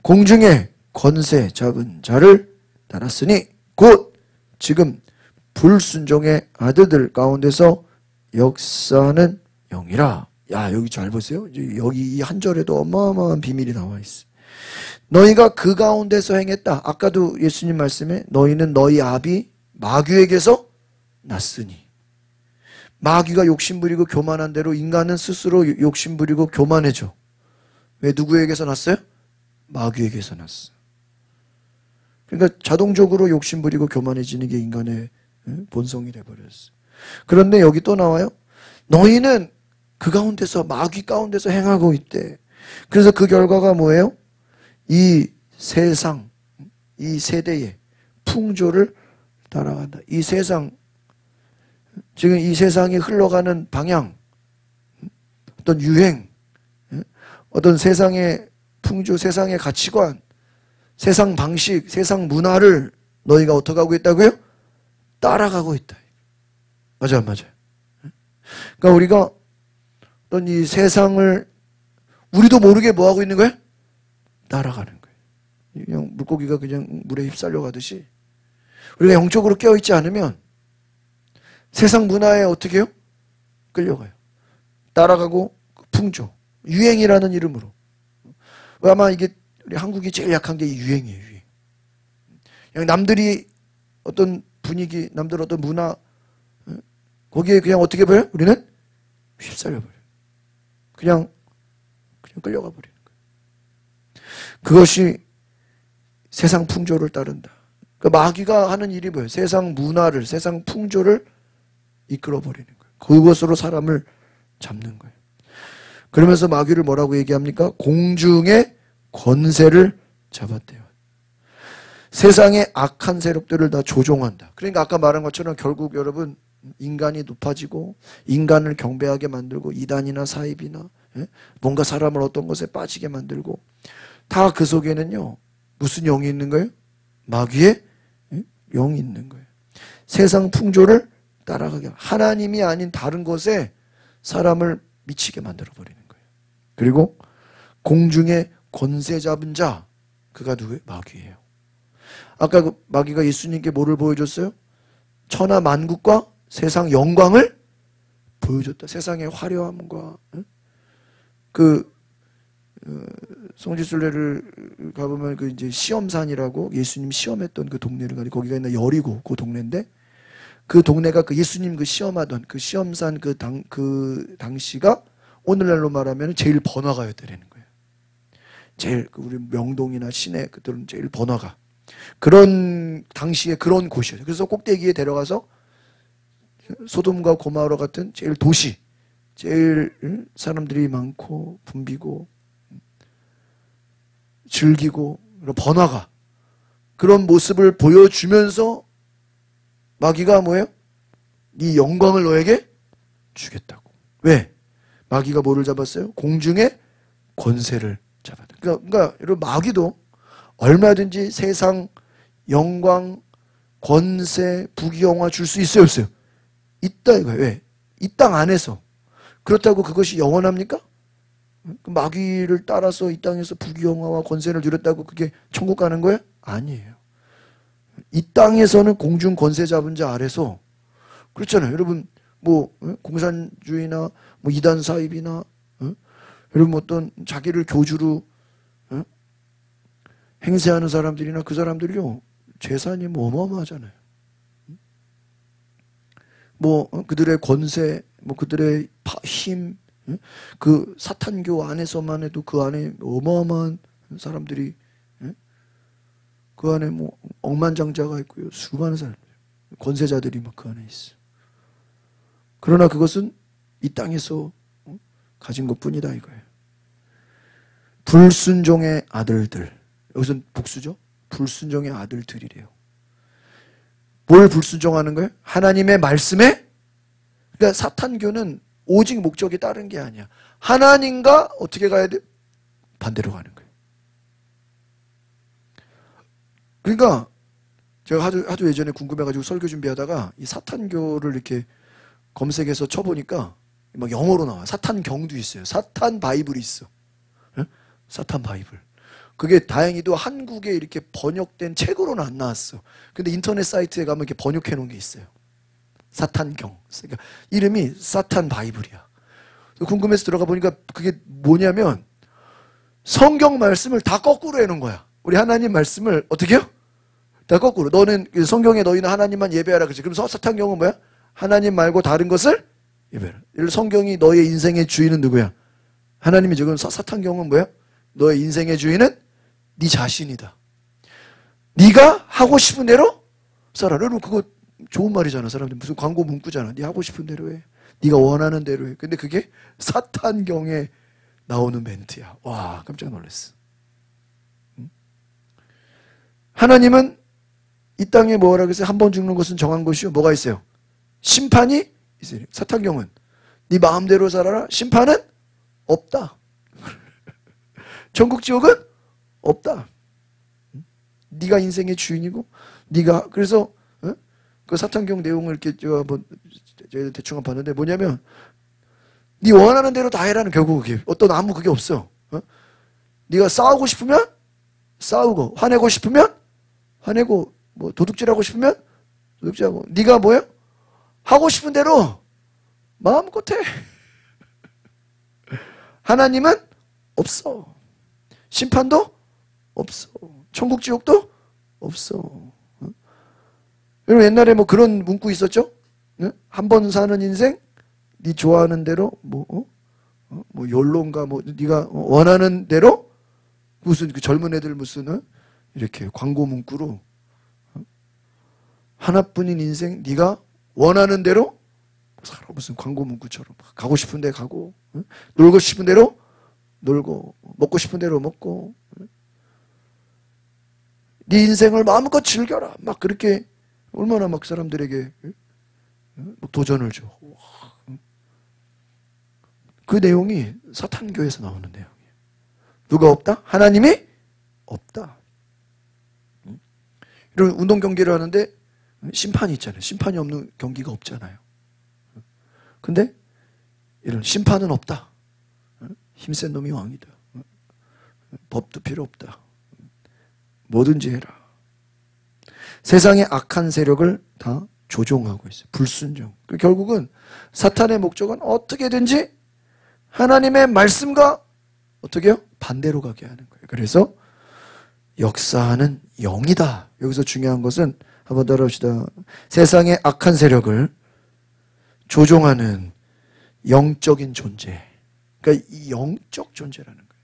공중의 권세 잡은 자를 따랐으니 곧 지금 불순종의 아들들 가운데서 역사하는 영이라. 야, 여기 잘 보세요. 여기 이 한 절에도 어마어마한 비밀이 나와 있어. 너희가 그 가운데서 행했다. 아까도 예수님 말씀에 너희는 너희 아비 마귀에게서 났으니. 마귀가 욕심부리고 교만한 대로 인간은 스스로 욕심부리고 교만해져. 왜? 누구에게서 났어요? 마귀에게서 났어. 그러니까 자동적으로 욕심부리고 교만해지는 게 인간의 본성이 돼버렸어. 그런데 여기 또 나와요. 너희는 그 가운데서 마귀 가운데서 행하고 있대. 그래서 그 결과가 뭐예요? 이 세상, 이 세대의 풍조를 따라간다. 이 세상, 지금 이 세상이 흘러가는 방향, 어떤 유행, 어떤 세상의 풍조, 세상의 가치관, 세상 방식, 세상 문화를 너희가 어떻게 하고 있다고요? 따라가고 있다. 맞아요, 맞아요. 그러니까 우리가 어떤 이 세상을 우리도 모르게 뭐 하고 있는 거예요? 따라가는 거예요. 그냥 물고기가 그냥 물에 휩쓸려 가듯이 우리가 영적으로 깨어있지 않으면 세상 문화에 어떻게 해요? 끌려가요. 따라가고 풍조, 유행이라는 이름으로. 아마 이게 우리 한국이 제일 약한 게 이 유행이에요. 유행. 그냥 남들이 어떤 분위기, 남들 어떤 문화 거기에 그냥 어떻게 버려요? 우리는 휩쓸려 버려요. 그냥 끌려가 버리는 거예요. 그것이 세상 풍조를 따른다. 그 마귀가 하는 일이 뭐예요? 세상 문화를, 세상 풍조를 이끌어 버리는 거예요. 그것으로 사람을 잡는 거예요. 그러면서 마귀를 뭐라고 얘기합니까? 공중의 권세를 잡았대요. 세상의 악한 세력들을 다 조종한다. 그러니까 아까 말한 것처럼 결국 여러분 인간이 높아지고 인간을 경배하게 만들고 이단이나 사입이나 뭔가 사람을 어떤 것에 빠지게 만들고 다 그 속에는요 무슨 영이 있는 거예요? 마귀의 영이 있는 거예요. 세상 풍조를 따라가게 하나님이 아닌 다른 것에 사람을 미치게 만들어 버리는 거예요. 그리고 공중의 권세 잡은 자, 그가 누구예요? 마귀예요. 아까 그 마귀가 예수님께 뭐를 보여줬어요? 천하 만국과 세상 영광을 보여줬다. 세상의 화려함과 그 성지순례를 가보면 그 이제 시험산이라고 예수님 시험했던 그 동네를 가니 거기가 있는 여리고 그 동네인데 그 동네가 그 예수님 그 시험하던 그 시험산 그 당시가 오늘날로 말하면 제일 번화가였다라는 거예요. 제일 우리 명동이나 시내 그들은 제일 번화가. 그런 당시에 그런 곳이에요. 그래서 꼭대기에 데려가서 소돔과 고모라 같은 제일 도시, 제일 사람들이 많고 붐비고 즐기고 번화가 그런 모습을 보여주면서 마귀가 뭐예요? 네 영광을 너에게 주겠다고. 왜? 마귀가 뭐를 잡았어요? 공중의 권세를 잡았다. 그러니까 여러분 마귀도 얼마든지 세상 영광, 권세, 부귀영화 줄 수 있어요, 없어요? 있다 이거예요. 왜? 이 땅 안에서. 그렇다고 그것이 영원합니까? 마귀를 따라서 이 땅에서 부귀영화와 권세를 누렸다고 그게 천국 가는 거예요? 아니에요. 이 땅에서는 공중 권세 잡은 자 아래서 그렇잖아요. 여러분 뭐 공산주의나 뭐 이단 사입이나 여러분 어떤 자기를 교주로 행세하는 사람들이나 그 사람들이요 재산이 뭐 어마어마하잖아요. 뭐 그들의 권세, 뭐 그들의 힘, 그 사탄교 안에서만 해도 그 안에 어마어마한 사람들이 그 안에 뭐 억만장자가 있고요, 수많은 사람들, 권세자들이 막 그 안에 있어. 그러나 그것은 이 땅에서 가진 것뿐이다 이거예요. 불순종의 아들들, 여기서는 복수죠. 불순종의 아들들이래요. 뭘 불순종하는 거예요? 하나님의 말씀에. 그러니까 사탄교는 오직 목적이 다른 게 아니야. 하나님과 어떻게 가야 돼? 반대로 가는 거예요. 그러니까 제가 하도 예전에 궁금해가지고 설교 준비하다가 이 사탄교를 이렇게 검색해서 쳐보니까 막 영어로 나와. 사탄경도 있어요. 사탄 바이블이 있어. 사탄 바이블. 그게 다행히도 한국에 이렇게 번역된 책으로는 안 나왔어. 근데 인터넷 사이트에 가면 이렇게 번역해 놓은 게 있어요. 사탄경. 그러니까 이름이 사탄 바이블이야. 궁금해서 들어가 보니까 그게 뭐냐면 성경 말씀을 다 거꾸로 해놓은 거야. 우리 하나님 말씀을 어떻게 해요? 다 거꾸로. 너는 성경에 너희는 하나님만 예배하라 그러지. 그럼 사탄경은 뭐야? 하나님 말고 다른 것을 예배하라. 성경이 너의 인생의 주인은 누구야? 하나님이죠. 그럼 사탄경은 뭐야? 너의 인생의 주인은 네 자신이다. 네가 하고 싶은 대로 살아. 여러분 그거 좋은 말이잖아. 사람들 무슨 광고 문구잖아. 네 하고 싶은 대로 해. 네가 원하는 대로 해. 근데 그게 사탄경에 나오는 멘트야. 와, 깜짝 놀랐어. 하나님은 이 땅에 뭐라 그랬어요? 한 번 죽는 것은 정한 것이요. 뭐가 있어요? 심판이 있어요. 사탄경은 네 마음대로 살아라. 심판은 없다. 천국 지옥은 없다. 네가 인생의 주인이고 네가 그래서 그 사탄경 내용을 이렇게 제가 한번 대충 봤는데 뭐냐면 네 원하는 대로 다 해라는 결국 그게 어떤 아무 그게 없어. 네가 싸우고 싶으면 싸우고 화내고 싶으면 화내고 뭐 도둑질하고 싶으면 도둑질하고 네가 뭐야? 하고 싶은 대로 마음껏 해. 하나님은 없어. 심판도 없어. 천국 지옥도 없어. 여러분 옛날에 뭐 그런 문구 있었죠? 한 번 사는 인생 네 좋아하는 대로 뭐 욜로인가 뭐 네가 원하는 대로 무슨 그 젊은 애들 무슨 이렇게 광고 문구로 하나뿐인 인생 네가 원하는 대로 살아. 무슨 광고 문구처럼 가고 싶은 데 가고 놀고 싶은 대로 놀고 먹고 싶은 대로 먹고 네 인생을 마음껏 즐겨라. 막 그렇게 얼마나 막 사람들에게 막 도전을 줘. 그 내용이 사탄교에서 나오는 내용이에요. 누가 없다? 하나님이 없다. 이런 운동 경기를 하는데 심판이 있잖아요. 심판이 없는 경기가 없잖아요. 근데 이런 심판은 없다. 힘센 놈이 왕이다. 법도 필요 없다. 뭐든지 해라. 세상의 악한 세력을 다 조종하고 있어요. 불순종. 결국은 사탄의 목적은 어떻게든지 하나님의 말씀과 어떻게 해요? 반대로 가게 하는 거예요. 그래서 역사하는 영이다. 여기서 중요한 것은 한번 따라합시다. 세상의 악한 세력을 조종하는 영적인 존재. 그러니까 이 영적 존재라는 거예요.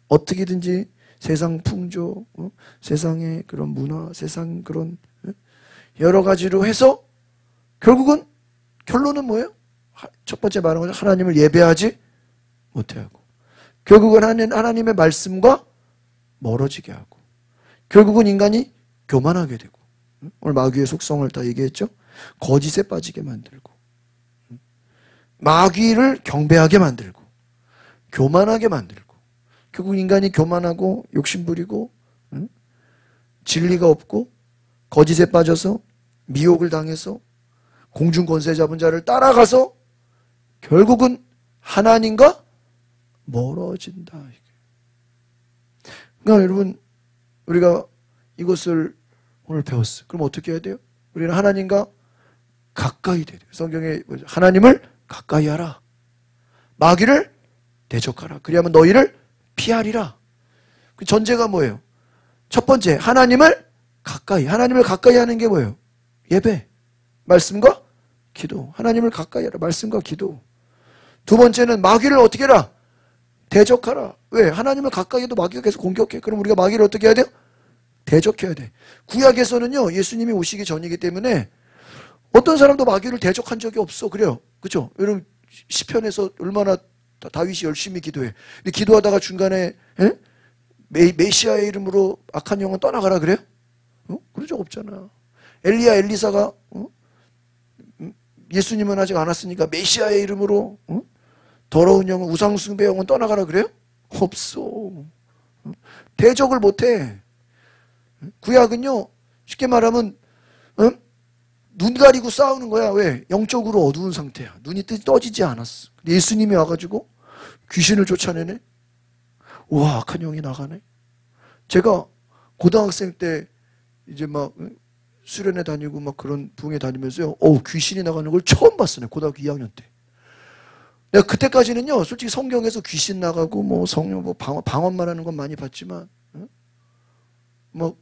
어떻게든지 세상 풍조, 세상의 그런 문화, 세상 그런 여러 가지로 해서 결국은 결론은 뭐예요? 첫 번째 말한 거죠. 하나님을 예배하지 못해 하고 결국은 하나님의 말씀과 멀어지게 하고 결국은 인간이 교만하게 되고 오늘 마귀의 속성을 다 얘기했죠. 거짓에 빠지게 만들고 마귀를 경배하게 만들고 교만하게 만들고 결국 인간이 교만하고 욕심부리고 진리가 없고 거짓에 빠져서 미혹을 당해서 공중권세 잡은 자를 따라가서 결국은 하나님과 멀어진다. 그러니까 여러분 우리가 이것을 오늘 배웠어요. 그럼 어떻게 해야 돼요? 우리는 하나님과 가까이 돼야 돼요. 성경에 하나님을 가까이 하라. 마귀를 대적하라. 그리하면 너희를 피하리라. 그 전제가 뭐예요? 첫 번째 하나님을 가까이 하는 게 뭐예요? 예배, 말씀과 기도. 하나님을 가까이 하라. 말씀과 기도. 두 번째는 마귀를 어떻게 해라? 대적하라. 왜? 하나님을 가까이 해도 마귀가 계속 공격해. 그럼 우리가 마귀를 어떻게 해야 돼요? 대적해야 돼. 구약에서는요, 예수님이 오시기 전이기 때문에 어떤 사람도 마귀를 대적한 적이 없어. 그래요. 그죠? 여러분, 시편에서 얼마나 다윗이 열심히 기도해. 근데 기도하다가 중간에, 메시아의 이름으로 악한 영은 떠나가라 그래요? 그런 적 없잖아. 엘리야, 엘리사가, 예수님은 아직 안 왔으니까 메시아의 이름으로, 더러운 영은 우상숭배 영은 떠나가라 그래요? 없어. 대적을 못해. 구약은요 쉽게 말하면 눈 가리고 싸우는 거야. 왜? 영적으로 어두운 상태야. 눈이 떠지지 않았어. 예수님이 와가지고 귀신을 쫓아내네. 우와, 악한 영이 나가네. 제가 고등학생 때 이제 막 수련회 다니고 막 그런 부흥회 다니면서요, 귀신이 나가는 걸 처음 봤어요. 고등학교 2학년 때. 내가 그때까지는요, 솔직히 성경에서 귀신 나가고 뭐 성령 뭐 방언만 하는 건 많이 봤지만, 뭐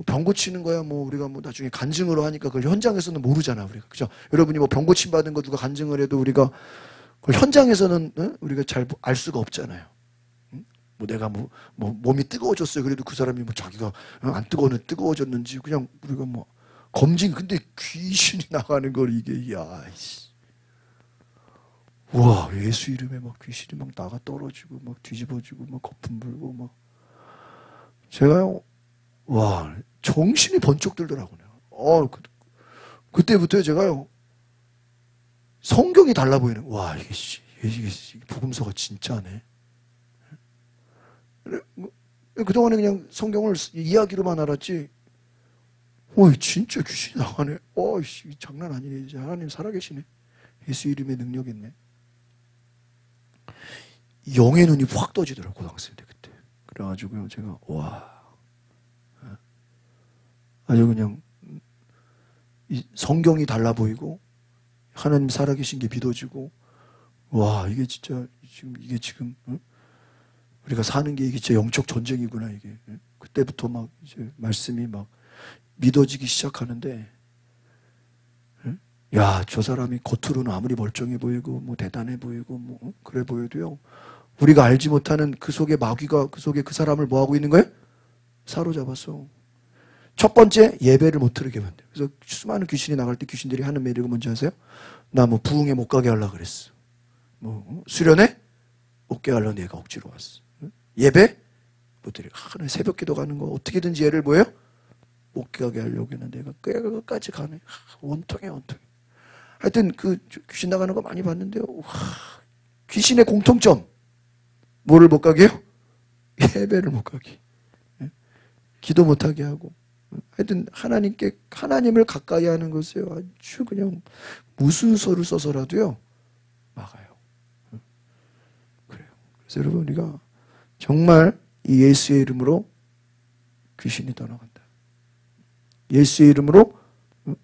병 고치는 거야 뭐 우리가 뭐 나중에 간증으로 하니까 그걸 현장에서는 모르잖아 우리가. 그죠? 여러분이 뭐 병 고침 받은 거 누가 간증을 해도 우리가 그걸 현장에서는 우리가 잘 알 수가 없잖아요. 뭐 내가 뭐 몸이 뜨거워졌어요. 그래도 그 사람이 뭐 자기가 안 뜨거워졌는지 그냥 우리가 뭐 검진. 근데 귀신이 나가는 걸 이게 야이씨. 우와, 예수 이름에 막 귀신이 막 나가 떨어지고 막 뒤집어지고 막 거품 불고 막 제가요. 와, 정신이 번쩍 들더라고요. 그때부터 제가요, 성경이 달라 보이는, 와, 이게 복음서가 진짜네. 그동안에 그냥 성경을 이야기로만 알았지, 진짜 귀신이 나가네. 장난 아니네. 이제 하나님 살아계시네. 예수 이름의 능력 있네. 영의 눈이 확 떠지더라고요, 고등학생 때 그때. 그래가지고요, 제가, 와. 아주 그냥 이 성경이 달라 보이고 하나님 살아계신 게 믿어지고 와 이게 지금 우리가 사는 게 이게 진짜 영적 전쟁이구나 이게. 그때부터 막 이제 말씀이 막 믿어지기 시작하는데 야, 저 사람이 겉으로는 아무리 멀쩡해 보이고 뭐 대단해 보이고 뭐 그래 보여도요 우리가 알지 못하는 그 속에 마귀가 그 속에 그 사람을 뭐 하고 있는 거예요? 사로잡았어. 첫 번째, 예배를 못 드리게 만들어요. 그래서 수많은 귀신이 나갈 때 귀신들이 하는 매력은 뭔지 아세요? 나 뭐 부흥회 못 가게 하려고 그랬어. 뭐 수련회 못 가게 하려고 내가 억지로 왔어. 예배 못 드려. 새벽 기도 가는 거 어떻게든지 얘를 뭐예요? 못 가게 하려고 했는데 내가 끝까지 가네. 원통해. 하여튼 그 귀신 나가는 거 많이 봤는데요. 귀신의 공통점. 뭐를 못 가게 해요? 예배를 못 가게. 기도 못 하게 하고. 하여튼 하나님을 가까이 하는 것을 아주 그냥 무슨 수를 써서라도요 막아요. 그래요. 그래서 여러분 우리가 정말 이 예수의 이름으로 귀신이 떠나간다. 예수의 이름으로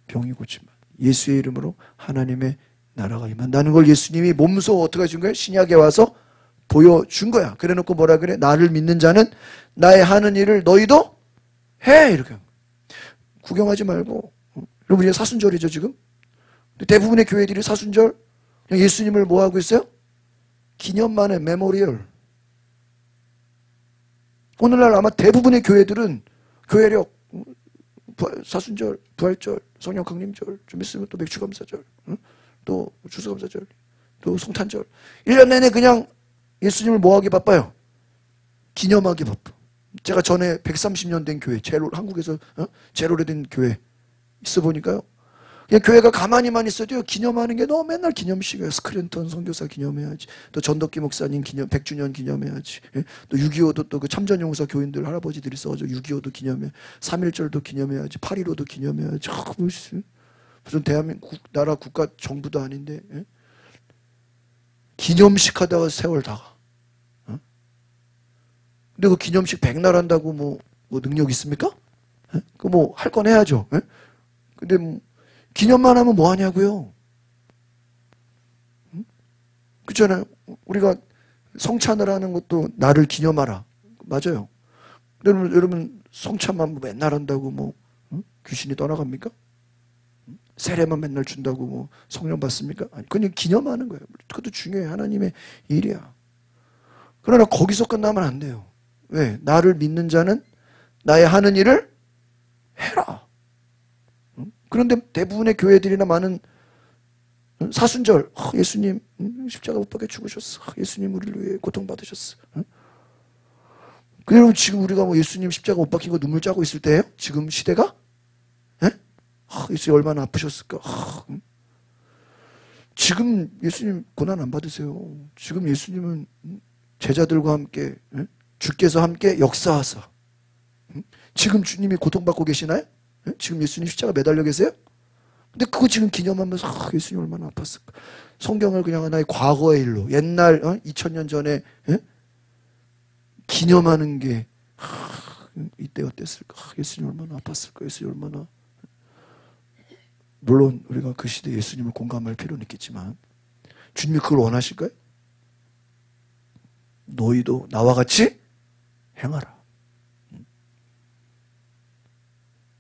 병이 고침받는다. 예수의 이름으로 하나님의 나라가 임한다는 걸 예수님이 몸소 어떻게 해준 거예요? 신약에 와서 보여준 거야. 그래 놓고 뭐라 그래? 나를 믿는 자는 나의 하는 일을 너희도 해. 이렇게. 구경하지 말고. 여러분 이제 사순절이죠 지금? 대부분의 교회들이 사순절 그냥 예수님을 뭐 하고 있어요? 기념만의 메모리얼. 오늘날 아마 대부분의 교회들은 교회력 사순절, 부활절, 성령 강림절, 좀 있으면 또 맥주감사절, 또 추수감사절, 또 성탄절 1년 내내 그냥 예수님을 뭐하기 바빠요? 기념하기 바빠. 제가 전에 130년 된 교회, 제일 한국에서 제일 오래된 교회 있어 보니까요. 그냥 교회가 가만히만 있어도요. 기념하는 게 너무 맨날 기념식이에요. 스크랜턴 선교사 기념해야지. 또 전덕기 목사님 기념 100주년 기념해야지. 또 6.25도 또 그 참전용사 교인들 할아버지들이 써줘. 6.25도 기념해. 3.1절도 기념해야지. 8.15도 기념해야지. 무슨 대한민국 나라 국가 정부도 아닌데 기념식 하다가 세월 다가. 근데 그 기념식 백날 한다고 뭐 능력 있습니까? 그 뭐 할 건 해야죠. 근데 뭐 기념만 하면 뭐 하냐고요? 그렇잖아요. 우리가 성찬을 하는 것도 나를 기념하라. 맞아요. 여러분 성찬만 맨날 한다고 뭐 귀신이 떠나갑니까? 세례만 맨날 준다고 뭐 성령 받습니까? 아니, 그냥 기념하는 거예요. 그것도 중요해. 하나님의 일이야. 그러나 거기서 끝나면 안 돼요. 왜? 나를 믿는 자는 나의 하는 일을 해라. 그런데 대부분의 교회들이나 많은 사순절 예수님 십자가 못 박혀 죽으셨어. 예수님 우리를 위해 고통받으셨어. 여러분 지금 우리가 뭐 예수님 십자가 못 박힌 거 눈물 짜고 있을 때예요? 지금 시대가? 예수님 얼마나 아프셨을까? 지금 예수님 고난 안 받으세요. 지금 예수님은 제자들과 함께 주께서 함께 역사하사. 지금 주님이 고통받고 계시나요? 지금 예수님 십자가 매달려 계세요? 근데 그거 지금 기념하면서 예수님 얼마나 아팠을까? 성경을 그냥 하나의 과거의 일로 옛날 2000년 전에 기념하는 게 이때 어땠을까? 예수님 얼마나 아팠을까? 예수님 얼마나 물론 우리가 그 시대에 예수님을 공감할 필요는 있겠지만 주님이 그걸 원하실까요? 너희도 나와 같이 행하라.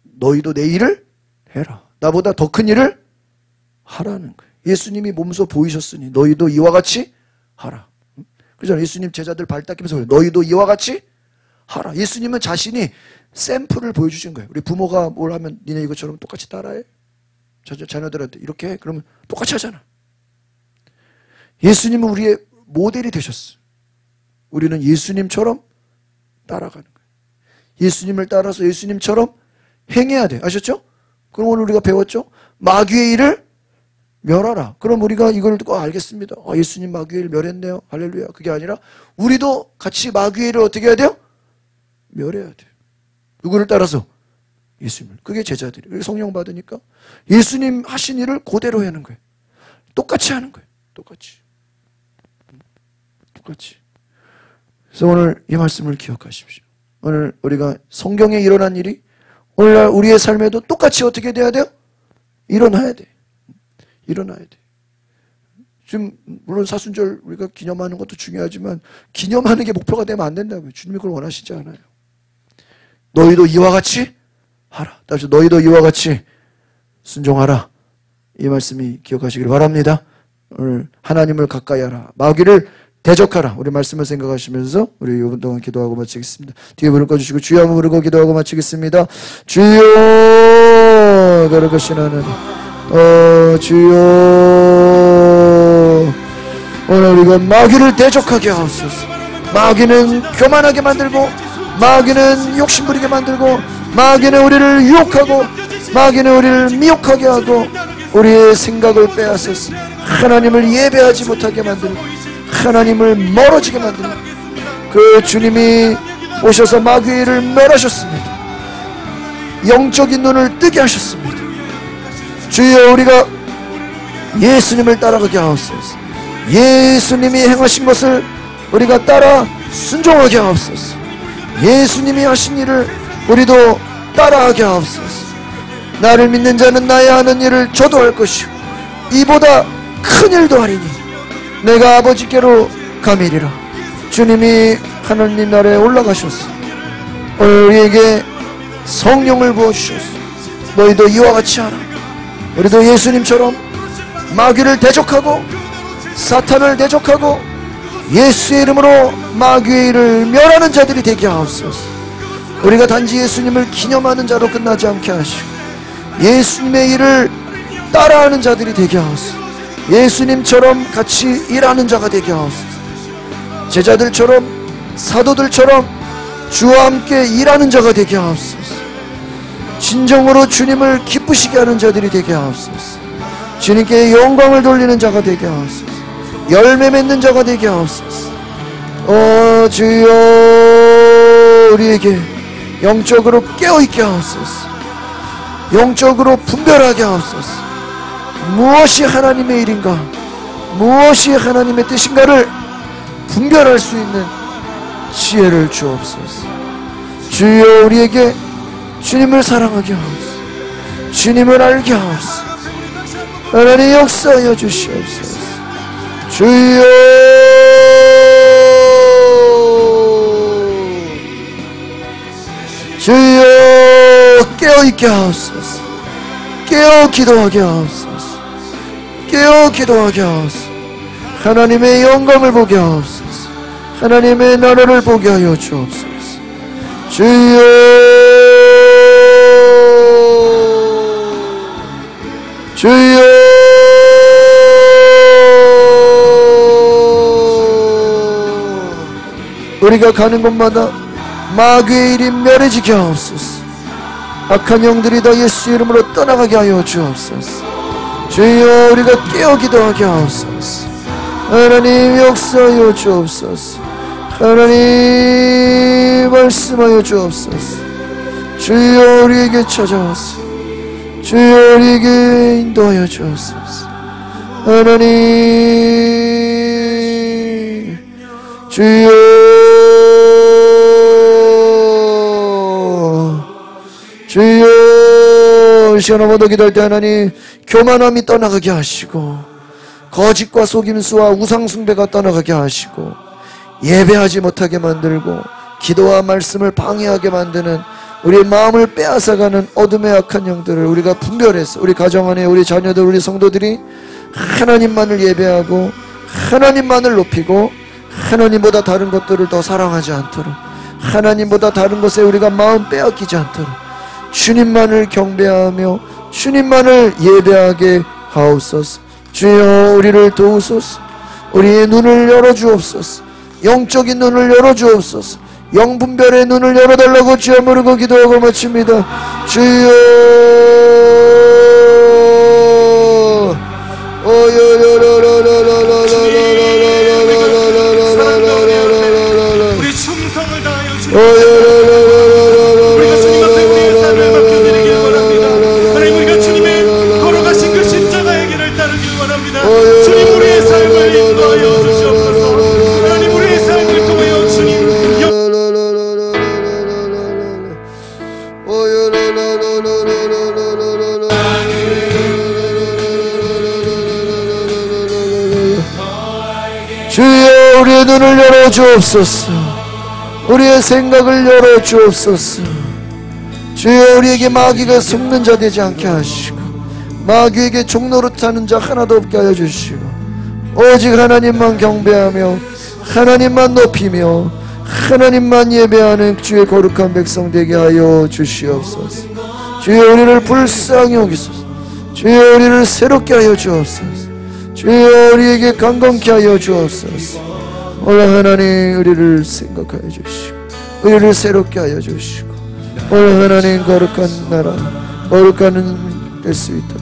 너희도 내 일을 해라. 나보다 더 큰 일을 하라는 거예요. 예수님이 몸소 보이셨으니 너희도 이와 같이 하라. 그죠? 예수님 제자들 발 닦이면서 그래요. 너희도 이와 같이 하라. 예수님은 자신이 샘플을 보여주신 거예요. 우리 부모가 뭘 하면 니네 이것처럼 똑같이 따라해. 자녀들한테 이렇게 해. 그러면 똑같이 하잖아. 예수님은 우리의 모델이 되셨어. 우리는 예수님처럼 따라가는 거예요. 예수님을 따라서 예수님처럼 행해야 돼. 아셨죠? 그럼 오늘 우리가 배웠죠? 마귀의 일을 멸하라. 그럼 우리가 이걸 듣고 알겠습니다. 예수님 마귀의 일을 멸했네요. 할렐루야. 그게 아니라 우리도 같이 마귀의 일을 어떻게 해야 돼요? 멸해야 돼요. 누구를 따라서? 예수님을. 그게 제자들이에요. 성령 받으니까 예수님 하신 일을 그대로 하는 거예요. 똑같이 하는 거예요. 똑같이. 그래서 오늘 이 말씀을 기억하십시오. 오늘 우리가 성경에 일어난 일이 오늘날 우리의 삶에도 똑같이 어떻게 돼야 돼요? 일어나야 돼. 지금 물론 사순절 우리가 기념하는 것도 중요하지만 기념하는 게 목표가 되면 안 된다고요. 주님이 그걸 원하시지 않아요. 너희도 이와 같이 하라. 다시 너희도 이와 같이 순종하라. 이 말씀이 기억하시길 바랍니다. 오늘 하나님을 가까이 하라. 마귀를 대적하라. 우리 말씀을 생각하시면서 우리 이번 동안 기도하고 마치겠습니다. 뒤에 불을 꺼주시고 주여 한번 부르고 기도하고 마치겠습니다. 주여 거룩하신 하나님 주여 오늘 우리가 마귀를 대적하게 하옵소서. 마귀는 교만하게 만들고 마귀는 욕심부리게 만들고 마귀는 우리를 유혹하고 마귀는 우리를 미혹하게 하고 우리의 생각을 빼앗아서 하나님을 예배하지 못하게 만들고 하나님을 멀어지게 만드는 그 주님이 오셔서 마귀의 일을 멸하셨습니다. 영적인 눈을 뜨게 하셨습니다. 주여 우리가 예수님을 따라가게 하옵소서. 예수님이 행하신 것을 우리가 따라 순종하게 하옵소서. 예수님이 하신 일을 우리도 따라하게 하옵소서. 나를 믿는 자는 나의 하는 일을 저도 할 것이요 이보다 큰 일도 하리니 내가 아버지께로 가미리라. 주님이 하나님 나라에 올라가셨어. 오늘 우리에게 성령을 부어주셨어. 너희도 이와 같이 하라. 우리도 예수님처럼 마귀를 대적하고 사탄을 대적하고 예수의 이름으로 마귀의 일을 멸하는 자들이 되게 하옵소서. 우리가 단지 예수님을 기념하는 자로 끝나지 않게 하시고 예수님의 일을 따라하는 자들이 되게 하옵소서. 예수님처럼 같이 일하는 자가 되게 하옵소서. 제자들처럼 사도들처럼 주와 함께 일하는 자가 되게 하옵소서. 진정으로 주님을 기쁘시게 하는 자들이 되게 하옵소서. 주님께 영광을 돌리는 자가 되게 하옵소서. 열매 맺는 자가 되게 하옵소서. 주여 우리에게 영적으로 깨어있게 하옵소서. 영적으로 분별하게 하옵소서. 무엇이 하나님의 일인가 무엇이 하나님의 뜻인가를 분별할 수 있는 지혜를 주옵소서. 주여 우리에게 주님을 사랑하게 하옵소서. 주님을 알게 하옵소서. 하나님 역사하여 주시옵소서. 주여 주여 깨어있게 하옵소서. 깨어 기도하게 하옵소서. 깨어 기도하게 하옵소서. 하나님의 영광을 보게 하옵소서. 하나님의 나라를 보게 하여 주옵소서. 주여 주여 우리가 가는 곳마다 마귀의 일이 멸해지게 하옵소서. 악한 영들이 다 예수 이름으로 떠나가게 하여 주옵소서. 주여 우리가 깨어 기도하게 하옵소서. 하나님 역사하여 주옵소서. 하나님 말씀하여 주옵소서. 주여 우리에게 찾아와서 주여 우리에게 인도하여 주옵소서. 하나님 주여 주여 시원하고도 기도할 때 하나님 교만함이 떠나가게 하시고 거짓과 속임수와 우상숭배가 떠나가게 하시고 예배하지 못하게 만들고 기도와 말씀을 방해하게 만드는 우리의 마음을 빼앗아가는 어둠의 악한 영들을 우리가 분별해서 우리 가정 안에 우리 자녀들 우리 성도들이 하나님만을 예배하고 하나님만을 높이고 하나님보다 다른 것들을 더 사랑하지 않도록 하나님보다 다른 것에 우리가 마음 빼앗기지 않도록 주님만을 경배하며 주님만을 예배하게 하옵소서. 주여 우리를 도우소서. 우리의 눈을 열어주옵소서. 영적인 눈을 열어주옵소서. 영분별의 눈을 열어달라고 주여 모르고 기도하고 마칩니다. 주여 우리 충성을 다하여 우리가 주님 앞에 우리의 삶을 맡겨드리길 원합니다. 하나님 우리가 주님의 걸어가신 그 십자가의 길을 따르길 원합니다. 주님 우리의 삶을 인도하여 주시옵소서. 하나님 우리의 삶을 통하여 주님 주여 우리의 눈을 열어주옵소서. 우리의 생각을 열어주옵소서. 주여 우리에게 마귀가 속는 자 되지 않게 하시고 마귀에게 종노릇하는 자 하나도 없게 하여 주시고 오직 하나님만 경배하며 하나님만 높이며 하나님만 예배하는 주의 거룩한 백성 되게 하여 주시옵소서. 주여 우리를 불쌍히 여기소서. 주여 우리를 새롭게 하여 주옵소서. 주여 우리에게 강건케 하여 주옵소서. 오늘 하나님 우리를 생각하여 주시고 우리를 새롭게 하여 주시고 오늘 하나님 거룩한 나라 거룩한 될 수 있도록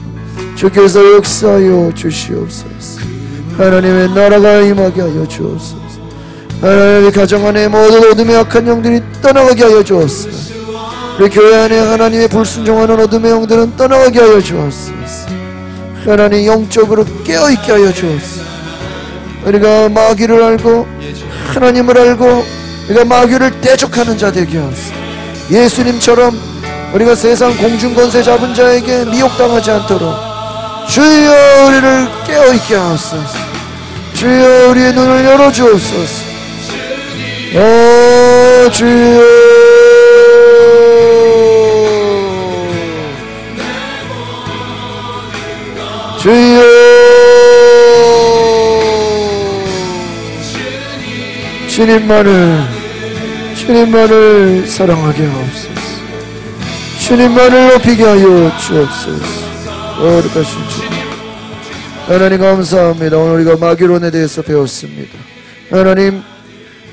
주께서 역사하여 주시옵소서. 하나님의 나라가 임하게 하여 주옵소서. 하나님의 가정 안에 모든 어둠의 악한 영들이 떠나가게 하여 주옵소서. 우리 교회 안에 하나님의 불순종하는 어둠의 영들은 떠나가게 하여 주옵소서. 하나님 영적으로 깨어있게 하여 주옵소서. 우리가 마귀를 알고 하나님을 알고 우리가 마귀를 대적하는 자 되게 하옵소서. 예수님처럼 우리가 세상 공중권세 잡은 자에게 미혹당하지 않도록 주여 우리를 깨어있게 하옵소서. 주여 우리의 눈을 열어주옵소서. 주여 주여 주님만을 사랑하게 하옵소서. 주님만을 높이게 하여 주옵소서. 거룩하신 주님, 하나님 감사합니다. 오늘 우리가 마귀론에 대해서 배웠습니다. 하나님,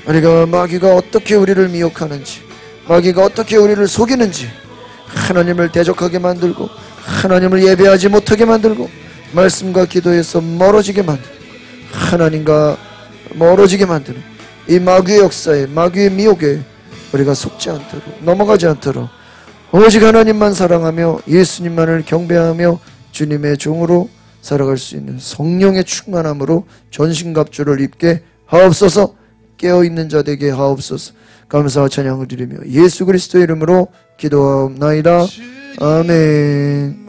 우리가 마귀가 어떻게 우리를 미혹하는지, 마귀가 어떻게 우리를 속이는지, 하나님을 대적하게 만들고 하나님을 예배하지 못하게 만들고 말씀과 기도에서 멀어지게 만들고 하나님과 멀어지게 만드는 이 마귀의 역사에, 마귀의 미혹에 우리가 속지 않도록, 넘어가지 않도록 오직 하나님만 사랑하며 예수님만을 경배하며 주님의 종으로 살아갈 수 있는 성령의 충만함으로 전신갑주를 입게 하옵소서. 깨어있는 자 되게 하옵소서. 감사와 찬양을 드리며 예수 그리스도의 이름으로 기도하옵나이다. 아멘.